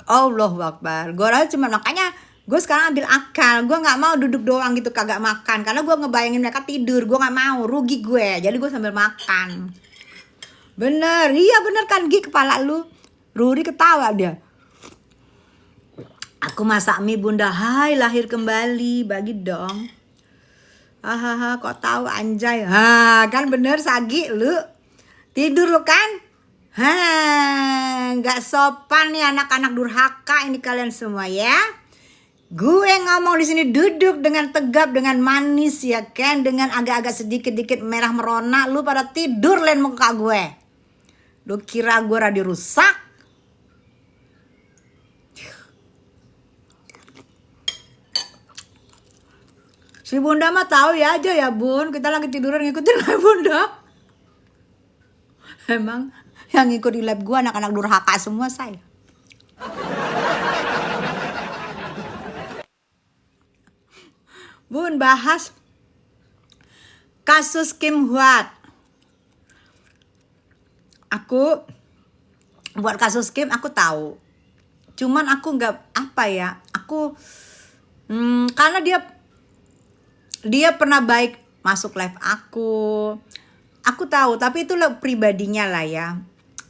Allahu Akbar. Gue rasa cuman makanya gue sekarang ambil akal, gue nggak mau duduk doang gitu kagak makan, karena gue ngebayangin mereka tidur, gue nggak mau, rugi gue, jadi gue sambil makan. Bener, iya bener kan Gi kepala lu. Ruri ketawa dia. Aku masak mie bunda, hai lahir kembali, bagi dong. Hahaha, kok tahu anjay, kan bener Sagi lu, tidur lu kan? Nggak sopan nih anak-anak durhaka ini kalian semua ya. Gue ngomong di sini duduk dengan tegap, dengan manis ya kan, dengan agak-agak sedikit-dikit merah merona, lu pada tidur lain muka gue. Lu kira gue radio rusak? Si bunda mah tahu ya aja ya bun, kita lagi tiduran ngikutin live bunda. Emang yang ngikut di live gue anak-anak durhaka semua saya. Bun, bahas kasus Kim Huat. Aku buat kasus Kim aku tahu. Cuman aku nggak apa ya. Aku karena dia pernah baik masuk live aku. Aku tahu, tapi itu pribadinya lah ya.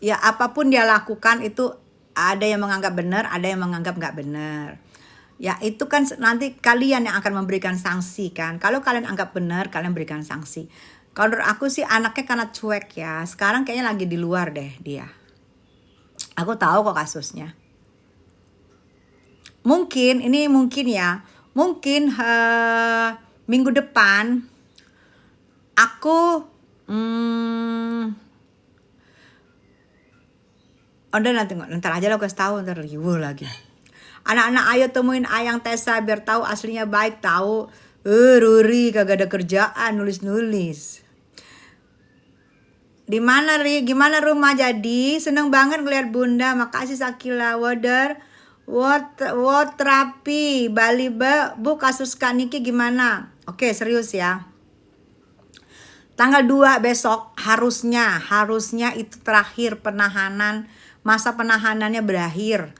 Ya apapun dia lakukan itu ada yang menganggap benar, ada yang menganggap nggak benar. Ya itu kan nanti kalian yang akan memberikan sanksi kan. Kalau kalian anggap benar, kalian berikan sanksi. Kalau menurut aku sih anaknya karena cuek ya. Sekarang kayaknya lagi di luar deh dia. Aku tahu kok kasusnya. Mungkin ya. Mungkin minggu depan aku udah nanti aja lo kasih tahu, ntar riuh lagi. Anak-anak ayo temuin Ayang Tessa biar tahu aslinya baik tahu. Ruri kagak ada kerjaan nulis-nulis. Di mana Ri? Gimana rumah jadi? Seneng banget ngeliat bunda. Makasih Sakila. Terapi Bali Bu kasus Kak Niki gimana? Oke serius ya. Tanggal 2 besok harusnya itu terakhir penahanan. Masa penahanannya berakhir.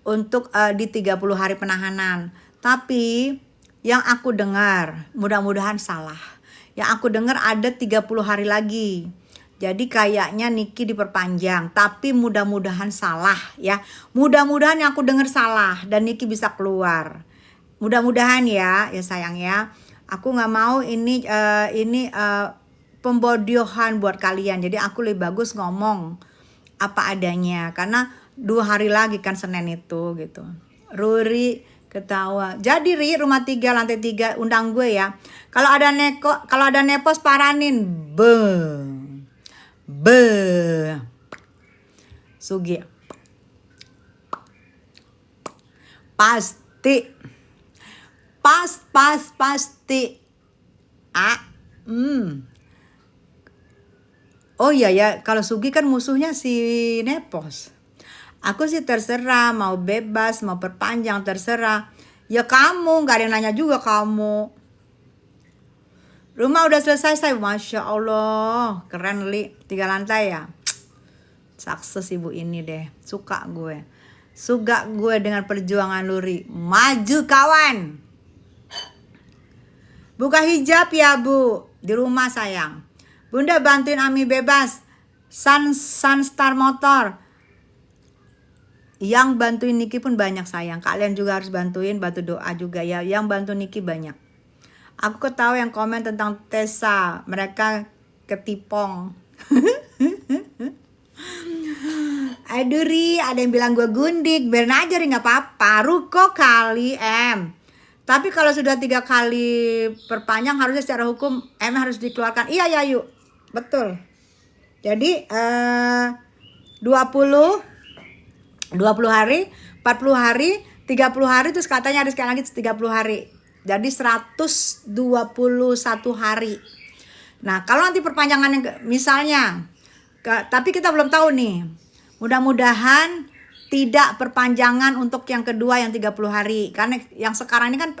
Untuk di 30 hari penahanan. Tapi yang aku dengar, mudah-mudahan salah. Yang aku dengar ada 30 hari lagi. Jadi kayaknya Niki diperpanjang. Tapi mudah-mudahan salah ya. Mudah-mudahan yang aku dengar salah dan Niki bisa keluar. Mudah-mudahan ya sayang ya. Aku nggak mau ini pembodohan buat kalian. Jadi aku lebih bagus ngomong apa adanya. Karena 2 hari lagi kan Senin itu gitu. Ruri ketawa. Jadi Ri rumah 3 lantai 3 undang gue ya. Kalau ada nepos paranin. Sugi. Pasti. Pasti. Oh iya ya, kalau Sugi kan musuhnya si Nepos. Aku sih terserah, mau bebas, mau perpanjang, terserah. Ya kamu, gak ada yang nanya juga kamu. Rumah udah selesai, Masya Allah. Keren Li, 3 lantai ya. Sukses ibu ini deh, suka gue dengan perjuangan Luri. Maju kawan. Buka hijab ya Bu, di rumah sayang. Bunda bantuin Ami bebas. Sunstar Motor. Yang bantuin Niki pun banyak sayang. Kalian juga harus bantu doa juga ya. Yang bantu Niki banyak. Aku ketahui yang komen tentang Tessa. Mereka ketipong. Aduh Ri, ada yang bilang gue gundik, biarin aja Ri, nggak apa-apa. Ruko kali Tapi kalau sudah 3 kali perpanjang harusnya secara hukum harus dikeluarkan. Iya ya yuk, betul. Jadi 20 hari, 40 hari, 30 hari, terus katanya ada sekali lagi 30 hari. Jadi 121 hari. Nah, kalau nanti perpanjangannya misalnya, tapi kita belum tahu nih. Mudah-mudahan tidak perpanjangan untuk yang kedua yang 30 hari. Karena yang sekarang ini kan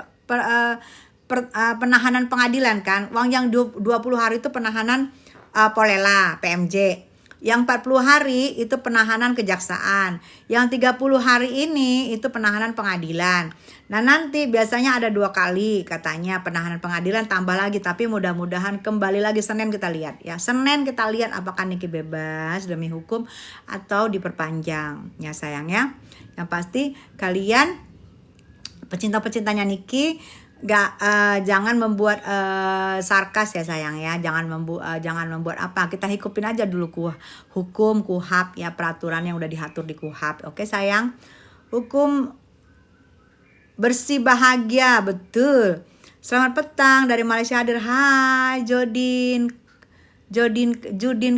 penahanan pengadilan kan. Uang yang 20 hari itu penahanan Polela, PMJ. Yang 40 hari itu penahanan kejaksaan. Yang 30 hari ini itu penahanan pengadilan. Nah nanti biasanya ada 2 kali katanya penahanan pengadilan, tambah lagi. Tapi mudah-mudahan kembali lagi Senin kita lihat ya. Senin kita lihat apakah Niki bebas demi hukum atau diperpanjang ya sayang ya. Yang pasti kalian pecinta-pecintanya Niki jangan membuat sarkas ya sayang ya, jangan membuat apa, kita hikupin aja dulu hukum KUHAP ya, peraturan yang udah diatur di KUHAP. Oke sayang, hukum bersih bahagia, betul. Selamat petang dari Malaysia hadir. Hai Judin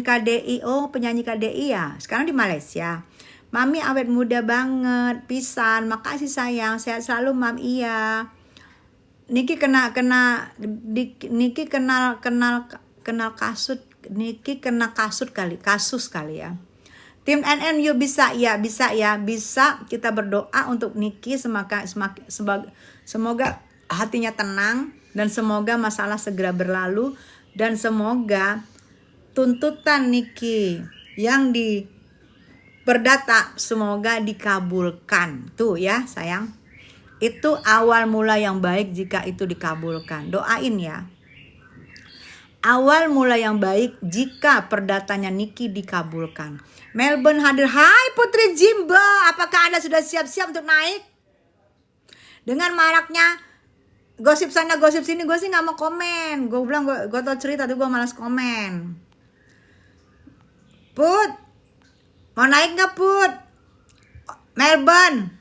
KDI, oh penyanyi KDI ya, sekarang di Malaysia. Mami awet muda banget, pisan, makasih sayang, sehat selalu mam. Iya. Niki kenal kasut. Niki kena kasus kali ya. Tim NN yuk bisa kita berdoa untuk Niki semoga hatinya tenang dan semoga masalah segera berlalu dan semoga tuntutan Niki yang di perdata semoga dikabulkan. Tuh ya sayang. Itu awal mula yang baik jika itu dikabulkan. Doain ya. Awal mula yang baik jika perdatanya Niki dikabulkan. Melbourne hadir. Hai Putri Jimbo, apakah Anda sudah siap-siap untuk naik? Dengan maraknya gosip sana gosip sini, gue sih gak mau komen. Gue bilang gue tau cerita tuh gue malas komen. Put, mau naik gak Put? Melbourne.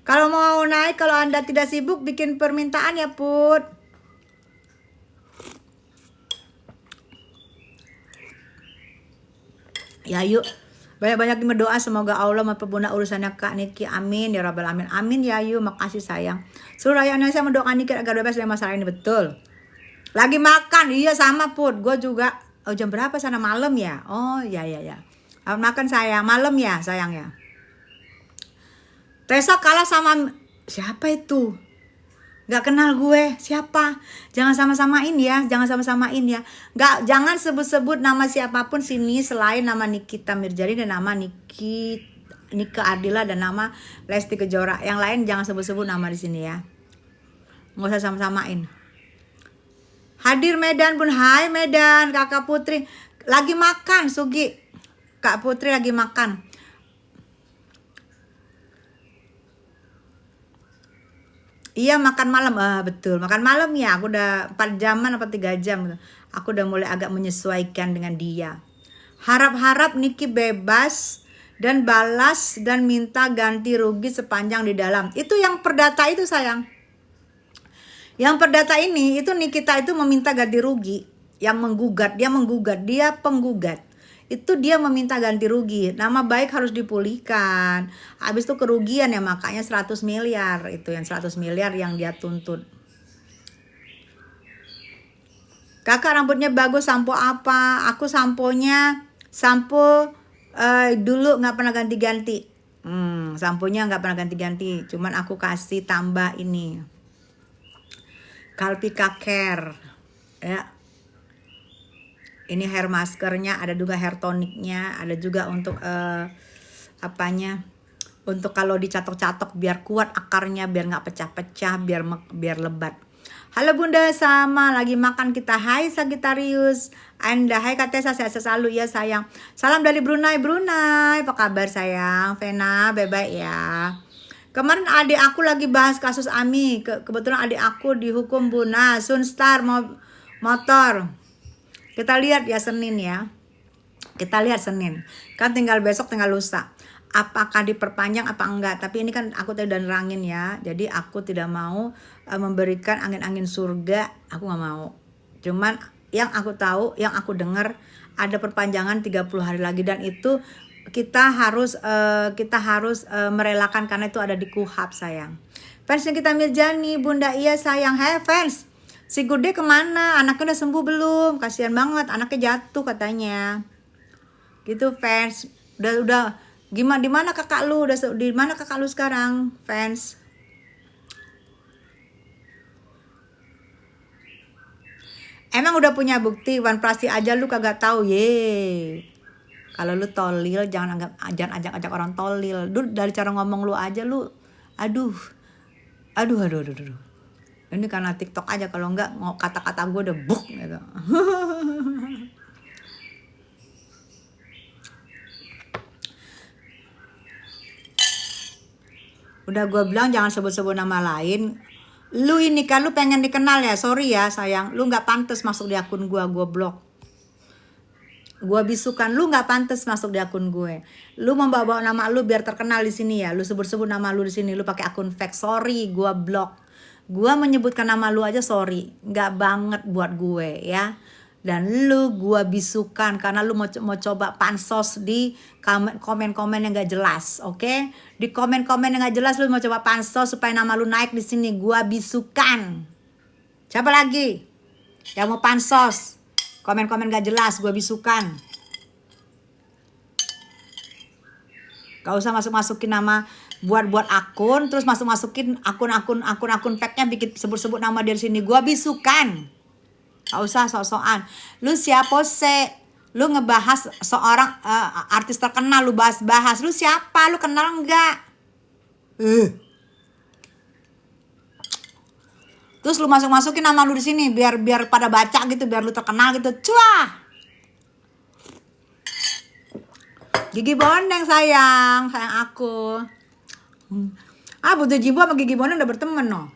Kalau mau naik, kalau Anda tidak sibuk, bikin permintaan ya, Put. Ya yuk, banyak-banyak berdoa semoga Allah mempermudah urusannya Kak Niki. Amin ya rabbal alamin. Amin ya yuk, makasih sayang. Seluruh rakyat Indonesia mendoakan Niki agar bebas dari masalah ini, betul. Lagi makan, iya sama Put. Gue juga. Oh jam berapa sana, malam ya? Oh ya. Makan sayang, malam ya sayang ya. Tessa kalah sama siapa itu? Gak kenal gue, siapa? Jangan sama-samain ya. Jangan sebut-sebut nama siapapun sini selain nama Nikita Mirjani dan nama Nika Ardila dan nama Lesti Kejora. Yang lain jangan sebut-sebut nama di sini ya. Nggak usah sama-samain. Hadir Medan pun, hai Medan, Kakak Putri lagi makan, Sugi. Kak Putri lagi makan. Iya makan malam, betul makan malam ya. Aku udah 4 jaman apa 3 jam. Aku udah mulai agak menyesuaikan dengan dia. Harap-harap Niki bebas dan balas dan minta ganti rugi sepanjang di dalam. Itu yang perdata itu sayang. Yang perdata ini itu Nikita itu meminta ganti rugi. Yang menggugat, dia penggugat. Itu dia meminta ganti rugi. Nama baik harus dipulihkan. Habis itu kerugian ya, makanya 100 miliar. Itu yang 100 miliar yang dia tuntut. Kakak rambutnya bagus, sampo apa? Aku samponya dulu gak pernah ganti-ganti. Samponya gak pernah ganti-ganti. Cuman aku kasih tambah ini Kalpika Care ya. Ini hair maskernya, ada juga hair toniknya, ada juga untuk untuk kalau dicatok-catok biar kuat akarnya, biar nggak pecah-pecah, biar lebat. Halo Bunda, sama lagi makan kita. Hai Sagittarius, Anda, hai Kak Tessa, sehat selalu ya sayang. Salam dari Brunei, apa kabar sayang? Vena, bye-bye ya. Kemarin adik aku lagi bahas kasus Ami, kebetulan adik aku dihukum Buna, Sunstar motor. Kita lihat ya Senin ya. Kita lihat Senin. Kan tinggal besok, tinggal lusa. Apakah diperpanjang apa enggak? Tapi ini kan aku tadi udah nerangin ya. Jadi aku tidak mau memberikan angin-angin surga. Aku nggak mau. Cuman yang aku tahu, yang aku dengar ada perpanjangan 30 hari lagi, dan itu kita harus merelakan karena itu ada di KUHP sayang. Fans Nikita Mirzani, Bunda Iya sayang. Hai fans, si Gude kemana? Anaknya udah sembuh belum? Kasihan banget, anaknya jatuh katanya. Gitu fans. Udah gimana, di mana kakak lu? Di mana kakak lu sekarang, fans? Emang udah punya bukti OnePlus aja lu kagak tahu ye. Kalau lu tolil jangan ajak orang tolil. Lu dari cara ngomong lu aja lu aduh. Ini karena TikTok aja, kalau enggak kata-kata gue udah buk gitu. Udah gue bilang jangan sebut-sebut nama lain. Lu ini kan lu pengen dikenal ya, sorry ya sayang, lu nggak pantas masuk di akun gue blok. Gue bisukan, lu nggak pantas masuk di akun gue. Lu membawa nama lu biar terkenal di sini ya, lu sebut-sebut nama lu di sini, lu pakai akun fake, sorry gue blok. Gue menyebutkan nama lu aja sorry, nggak banget buat gue ya. Dan lu gue bisukan karena lu mau coba pansos di komen-komen yang gak jelas, oke? Di komen-komen yang gak jelas lu mau coba pansos supaya nama lu naik di sini, gue bisukan. Siapa lagi yang mau pansos? Komen-komen gak jelas, gue bisukan. Gak usah masukin nama, buat akun, terus masukin akun fake-nya, bikin sebut-sebut nama dari sini, gue bisukan. Gak usah sok-sokan. Lu siapa sih? Lu ngebahas seorang artis terkenal, lu bahas-bahas. Lu siapa? Lu kenal enggak? Terus lu masukin nama lu di sini biar pada baca gitu, biar lu terkenal gitu. Cuah. Gigi Boneng sayang aku. Butuh Jibo sama Gigi Boneng udah berteman no.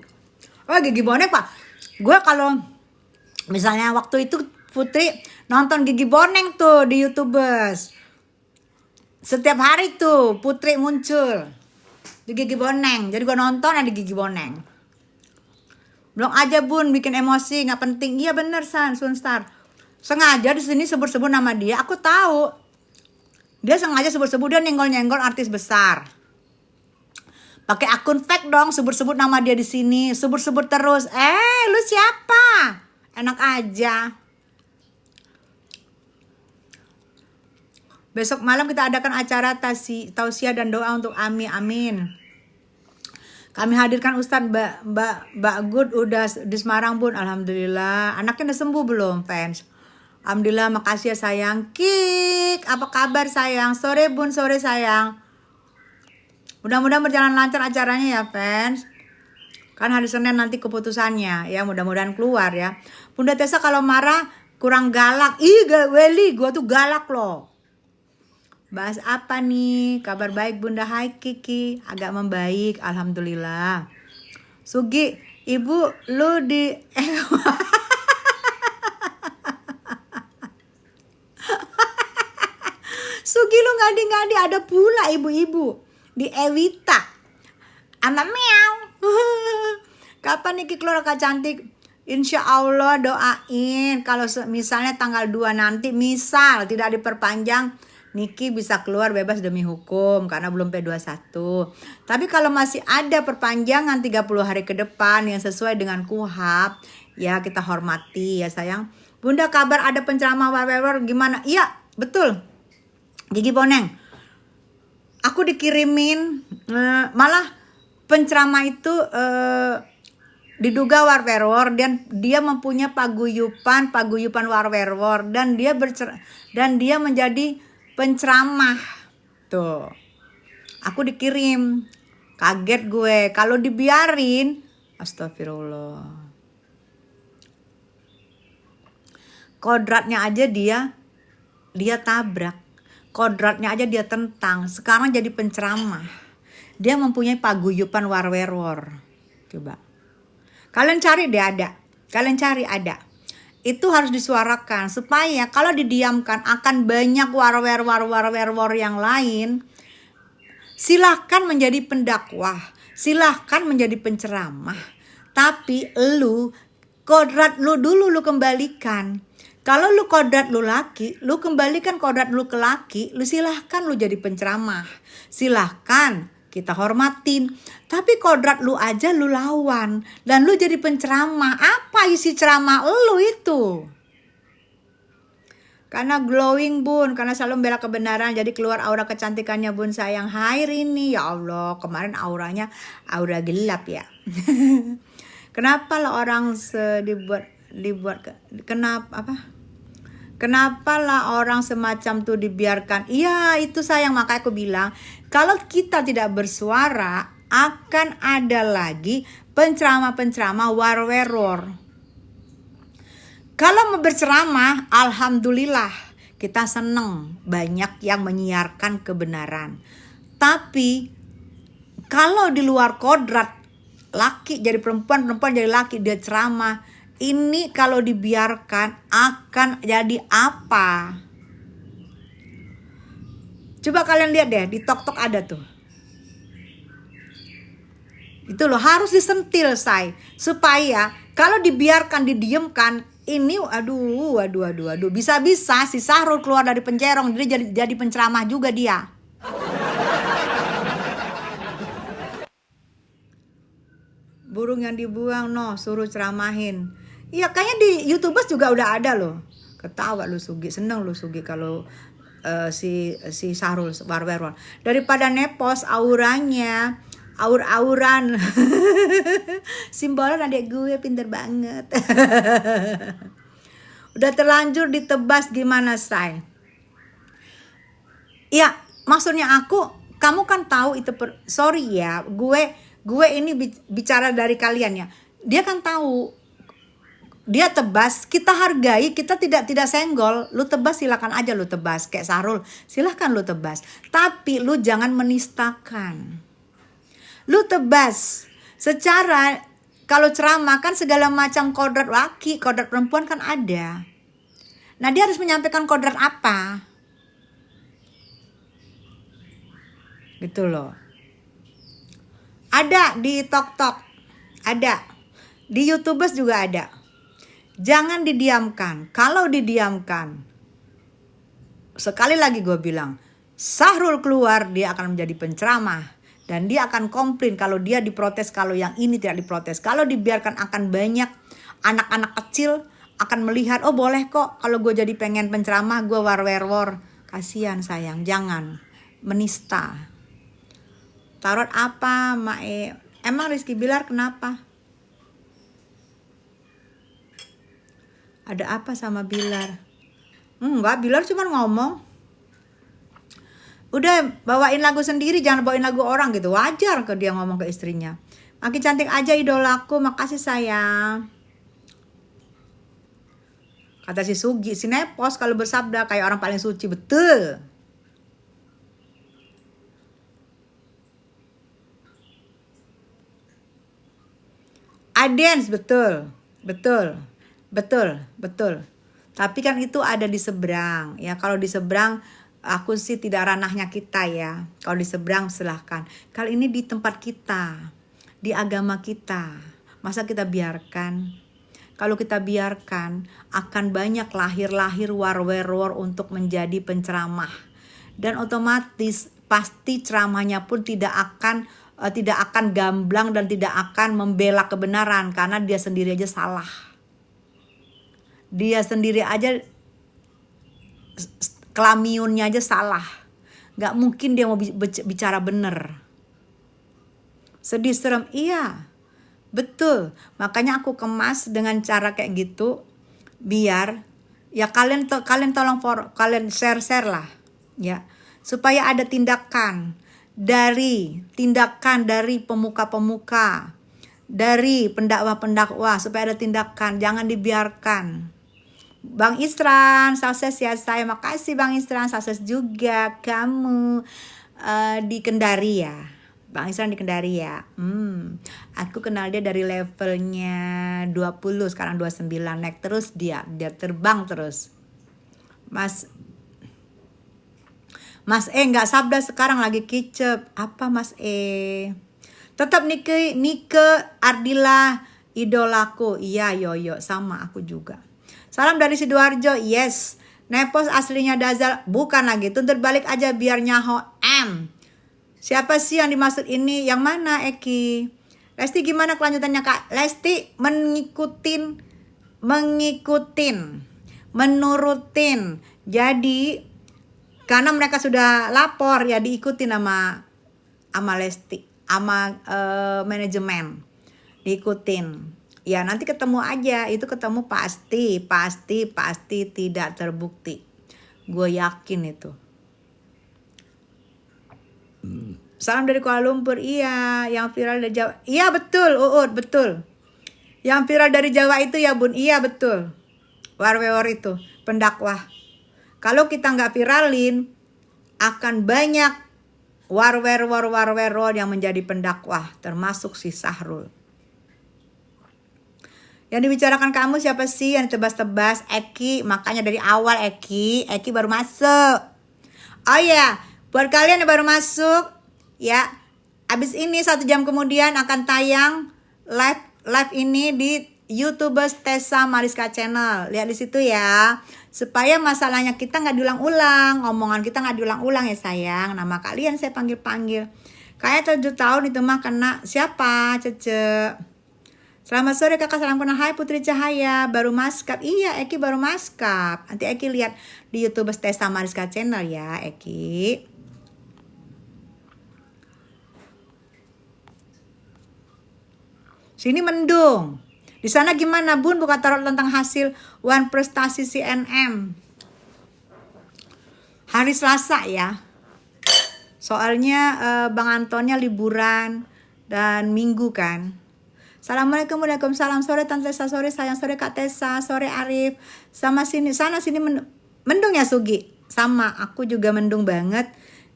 Oh Gigi Boneng Pak. Gue kalau misalnya waktu itu Putri nonton Gigi Boneng tuh di YouTubers. Setiap hari tuh Putri muncul di Gigi Boneng. Jadi gue nonton ada Gigi Boneng. Belum aja bun bikin emosi, nggak penting. Iya bener Sunstar. Sengaja di sini sebut-sebut nama dia. Aku tahu. Dia sengaja sebut-sebut, dia nyenggol-nyenggol artis besar. Pakai akun fake dong, sebut-sebut nama dia di sini, sebut-sebut terus. Lu siapa? Enak aja. Besok malam kita adakan acara tausiah dan doa untuk Ami, amin. Kami hadirkan Ustadz Mbak Good udah di Semarang bun, alhamdulillah. Anaknya udah sembuh belum fans? Alhamdulillah, makasih ya sayang. Kik, apa kabar sayang? Sore bun, sore sayang. Mudah-mudahan berjalan lancar acaranya ya fans. Kan hari Senin nanti keputusannya ya, mudah-mudahan keluar ya. Bunda Tessa kalau marah kurang galak. Weli, gue tuh galak loh. Bahas apa nih? Kabar baik Bunda. Hai Kiki, agak membaik, alhamdulillah. Sugi, ibu lu di Sugi lu ngadi-ngadi, ada pula ibu-ibu di Ewita sama meow. Kapan Niki keluar Kak Cantik? Insya Allah doain kalau misalnya tanggal 2 nanti misal tidak diperpanjang, Niki bisa keluar bebas demi hukum karena belum P21. Tapi kalau masih ada perpanjangan 30 hari ke depan yang sesuai dengan KUHP, ya kita hormati ya sayang. Bunda kabar ada penceramah warrior gimana? Iya betul Gigi Boneng. Aku dikirimin malah penceramah itu diduga warwerwor, dan dia mempunyai paguyupan warwerwor, dan dia menjadi penceramah tuh. Aku dikirim, kaget gue kalau dibiarin, astagfirullah. Kodratnya aja dia tabrak, kodratnya aja dia tentang. Sekarang jadi penceramah, dia mempunyai paguyupan warwerwor. Coba kalian cari deh, ada. Kalian cari ada. Itu harus disuarakan supaya kalau didiamkan akan banyak war yang lain. Silahkan menjadi pendakwah, silahkan menjadi penceramah, tapi kodrat lu dulu lu kembalikan. Kalau lu kodrat lu laki, lu kembalikan kodrat lu ke laki, lu silahkan lu jadi penceramah, silahkan kita hormatin. Tapi kodrat lu aja lu lawan dan lu jadi penceramah. Apa isi ceramah lu itu? Karena glowing bun, karena selalu membela kebenaran, jadi keluar aura kecantikannya bun sayang. Hai Rini, ya Allah, kemarin auranya aura gelap ya. Kenapa lah orang Kenapa lah orang semacam tuh dibiarkan? Iya itu sayang, makanya aku bilang kalau kita tidak bersuara akan ada lagi penceramah-penceramah warweror. Kalau mau berceramah, alhamdulillah kita seneng banyak yang menyiarkan kebenaran. Tapi kalau di luar kodrat, laki jadi perempuan, perempuan jadi laki, dia ceramah, ini kalau dibiarkan akan jadi apa? Coba kalian lihat deh, di TokTok ada tuh. Itu loh, harus disentil say, supaya kalau dibiarkan, didiamkan, ini aduh, bisa-bisa si Sahrul keluar dari pencerong, dia jadi penceramah juga dia. Burung yang dibuang suruh ceramahin. Iya kayaknya di YouTubers juga udah ada loh. Ketawa lu Sugi, seneng lu Sugi kalau si Sahrul warwer. Daripada nepos auranya, aur-auran. Simbolan adik gue pinter banget. Udah terlanjur ditebas gimana say? Ya maksudnya kamu kan tahu itu sorry ya, gue ini bicara dari kalian ya. Dia kan tahu, dia tebas, kita hargai, kita tidak senggol. Lu tebas silakan aja lu tebas kayak Sahrul, silakan lu tebas. Tapi lu jangan menistakan. Lu tebas secara, kalau ceramah kan segala macam kodrat laki, kodrat perempuan kan ada. Nah dia harus menyampaikan kodrat apa? Gitu loh. Ada di TokTok, ada di YouTubers juga ada. Jangan didiamkan. Kalau didiamkan, sekali lagi gue bilang, Sahrul keluar dia akan menjadi penceramah. Dan dia akan komplain kalau dia diprotes, kalau yang ini tidak diprotes. Kalau dibiarkan akan banyak anak-anak kecil akan melihat, oh boleh kok kalau gue jadi pengen penceramah, gue war. Kasihan sayang, jangan menista. Tarot apa Mae? Emang Rizky Bilar kenapa? Ada apa sama Bilar? Enggak, Bilar cuma ngomong. Udah bawain lagu sendiri, jangan bawain lagu orang gitu. Wajar ke dia ngomong ke istrinya. Makin cantik aja idolaku, makasih sayang. Kata si Sugi, si Nepos kalau bersabda kayak orang paling suci, betul. Adens, betul. Tapi kan itu ada di seberang. Ya kalau di seberang, aku sih tidak ranahnya kita ya. Kalau di seberang silahkan. Kali ini di tempat kita, di agama kita. Masa kita biarkan? Kalau kita biarkan, akan banyak lahir warweror untuk menjadi penceramah. Dan otomatis pasti ceramahnya pun tidak akan gamblang dan tidak akan membela kebenaran. Karena dia sendiri aja salah. Dia sendiri aja kelamiunnya aja salah. Gak mungkin dia mau bicara bener. Sedih serem, iya betul. Makanya aku kemas dengan cara kayak gitu, biar ya kalian tolong kalian share lah ya, supaya ada tindakan dari pemuka-pemuka, dari pendakwa supaya ada tindakan, jangan dibiarkan. Bang Isran, sukses ya saya. Makasih Bang Isran, sukses juga kamu di Kendari ya. Bang Isran di Kendari ya. Aku kenal dia dari levelnya 20, sekarang 29, naik terus dia terbang terus. Mas nggak sabda sekarang lagi kicep. Apa Mas Tetap Nike Ardila idolaku. Iya Yoyo, sama aku juga. Salam dari Sidoarjo. Yes. Nepos aslinya Dazal. Bukan lagi, tuntut balik aja biar nyaho Siapa sih yang dimaksud ini? Yang mana Eki? Lesti gimana kelanjutannya Kak? Lesti menurutin. Jadi karena mereka sudah lapor ya diikutin sama Lesti, sama manajemen. Diikutin. Ya nanti ketemu aja, itu ketemu pasti tidak terbukti. Gue yakin itu. Salam dari Kuala Lumpur. Iya, yang viral dari Jawa. Iya betul, Uut, betul. Yang viral dari Jawa itu ya Bun. Iya betul. Warwewor itu, pendakwah. Kalau kita nggak viralin, akan banyak warwewor yang menjadi pendakwah, termasuk si Sahrul. Yang dibicarakan kamu siapa sih yang tebas-tebas? Eki, makanya dari awal Eki baru masuk. Oh ya, buat kalian yang baru masuk, ya, abis ini 1 jam kemudian akan tayang live ini di YouTubers Tessa Mariska Channel. Lihat di situ ya, supaya masalahnya kita nggak diulang-ulang, omongan kita nggak diulang-ulang ya sayang. Nama kalian saya panggil-panggil. Kayak 7 tahun itu mah kena siapa? Cece. Selamat sore kakak, salam kenal. Hai Putri Cahaya, baru maskap. Iya Eki baru maskap. Nanti Eki lihat di YouTubers Tessa Mariska Channel ya Eki. Sini mendung. Di sana gimana Bun? Buka tarot tentang hasil One Prestasi CNM. Hari Selasa ya. Soalnya Bang Antonnya liburan dan Minggu kan. Assalamualaikum, waalaikumsalam. Sore Tante Tessa, sore sayang, sore Kak Tessa, sore Arif. Sana sini mendung ya Sugi. Sama, aku juga mendung banget.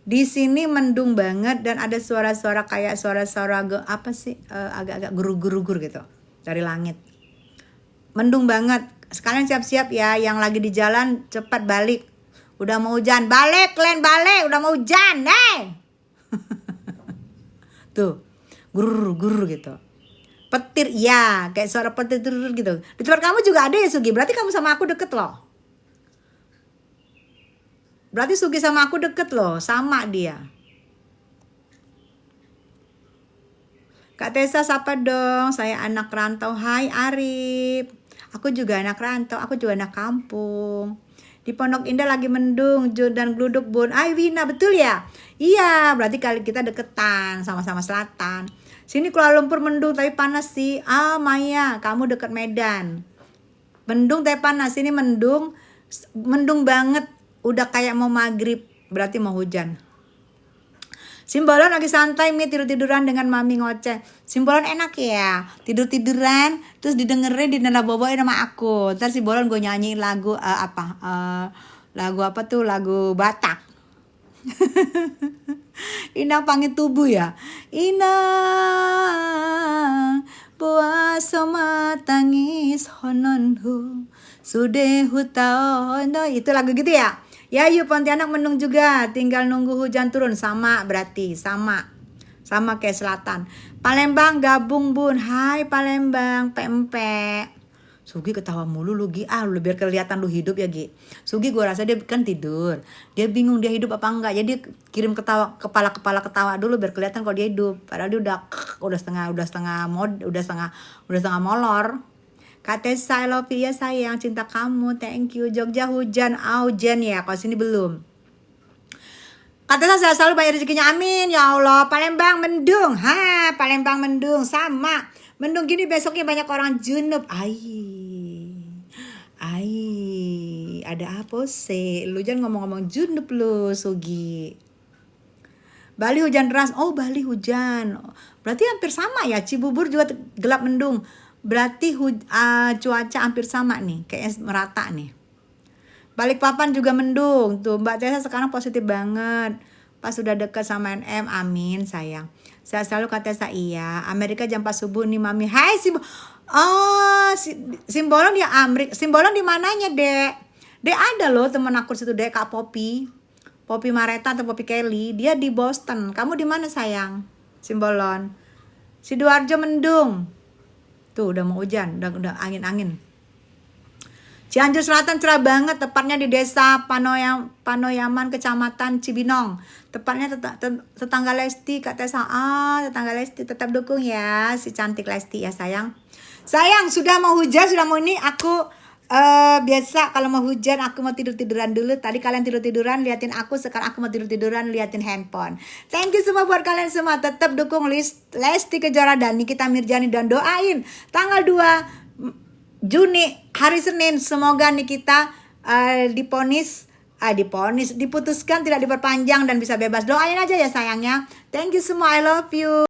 Di sini mendung banget dan ada suara-suara kayak suara-suara apa sih? Agak-agak guru-guru gitu dari langit. Mendung banget. Sekalian siap-siap ya, yang lagi di jalan cepat balik. Udah mau hujan, balik, udah mau hujan, Tuh, guru gitu. Petir, ya, kayak suara petir gitu. Di tempat kamu juga ada ya Sugi? Berarti kamu sama aku deket loh. Berarti Sugi sama aku deket loh, sama dia. Kak Tessa sapa dong, saya anak rantau. Hai Arif. Aku juga anak rantau, aku juga anak kampung. Di Pondok Indah lagi mendung, dan gluduk Bun. Ay Wina, betul ya? Iya, berarti kali kita deketan, sama-sama selatan. Sini Kuala Lumpur mendung tapi panas sih. Ah Maya, kamu deket Medan. Mendung tapi panas, sini mendung banget. Udah kayak mau maghrib, berarti mau hujan. Simbolon lagi santai tidur-tiduran dengan mami ngoceh. Simbolon enak ya, tidur-tiduran terus didengerin bawain sama aku. Ntar Simbolon gue nyanyiin lagu lagu apa tuh, lagu Batak. Inang panggil tubuh ya. Inang puasa matangis hononhu sudehu taono. Itu lagu gitu ya. Ya yuk Pontianak mendung juga, tinggal nunggu hujan turun. Sama berarti, sama kayak selatan. Palembang gabung Bun. Hai Palembang, pempek. Sugi ketawa mulu lu Gi. Lu biar kelihatan lu hidup ya Gi. Sugi gue rasa dia kan tidur. Dia bingung dia hidup apa enggak. Jadi kirim ketawa, kepala ketawa dulu biar kelihatan kalau dia hidup. Padahal dia udah setengah molor. Kak Tessa, I love you ya sayang, cinta kamu, thank you. Jogja hujan, hujan ya, kalau sini belum. Kak Tessa selalu banyak rezekinya, amin ya Allah. Palembang mendung, Palembang mendung, sama. Mendung gini besoknya banyak orang junub. Ada apa sih? Lu jangan ngomong-ngomong junub lu, Sugi. Bali hujan deras, Bali hujan. Berarti hampir sama ya, Cibubur juga gelap mendung. Berarti cuaca hampir sama nih, kayaknya merata nih. Balikpapan juga mendung. Tuh Mbak Tessa sekarang positif banget. Pas sudah dekat sama NM, amin sayang. Saya selalu kata saya iya. Amerika jam 4 subuh nih mami. Hai oh Simbolon di Amerika. Simbolon di mananya dek? Dek ada loh teman aku situ dek, Kak Poppy Mareta atau Poppy Kelly. Dia di Boston. Kamu di mana sayang? Simbolon. Sidoarjo mendung. Tuh udah mau hujan, udah angin. Cianjur Selatan cerah banget, tepatnya di desa Panoyaman, Kecamatan Cibinong. Tepatnya tetangga Lesti, Kak Tessa. Tetangga Lesti, tetap dukung ya si cantik Lesti ya sayang. Sayang, sudah mau hujan, sudah mau ini aku biasa kalau mau hujan aku mau tiduran dulu. Tadi kalian tiduran liatin aku, sekarang aku mau tiduran liatin handphone. Thank you semua buat kalian semua, tetap dukung Lesti Kejora dan Nikita Mirjani dan doain tanggal 2 Juni hari Senin semoga Nikita diputuskan tidak diperpanjang dan bisa bebas. Doain aja ya sayangnya. Thank you semua, I love you.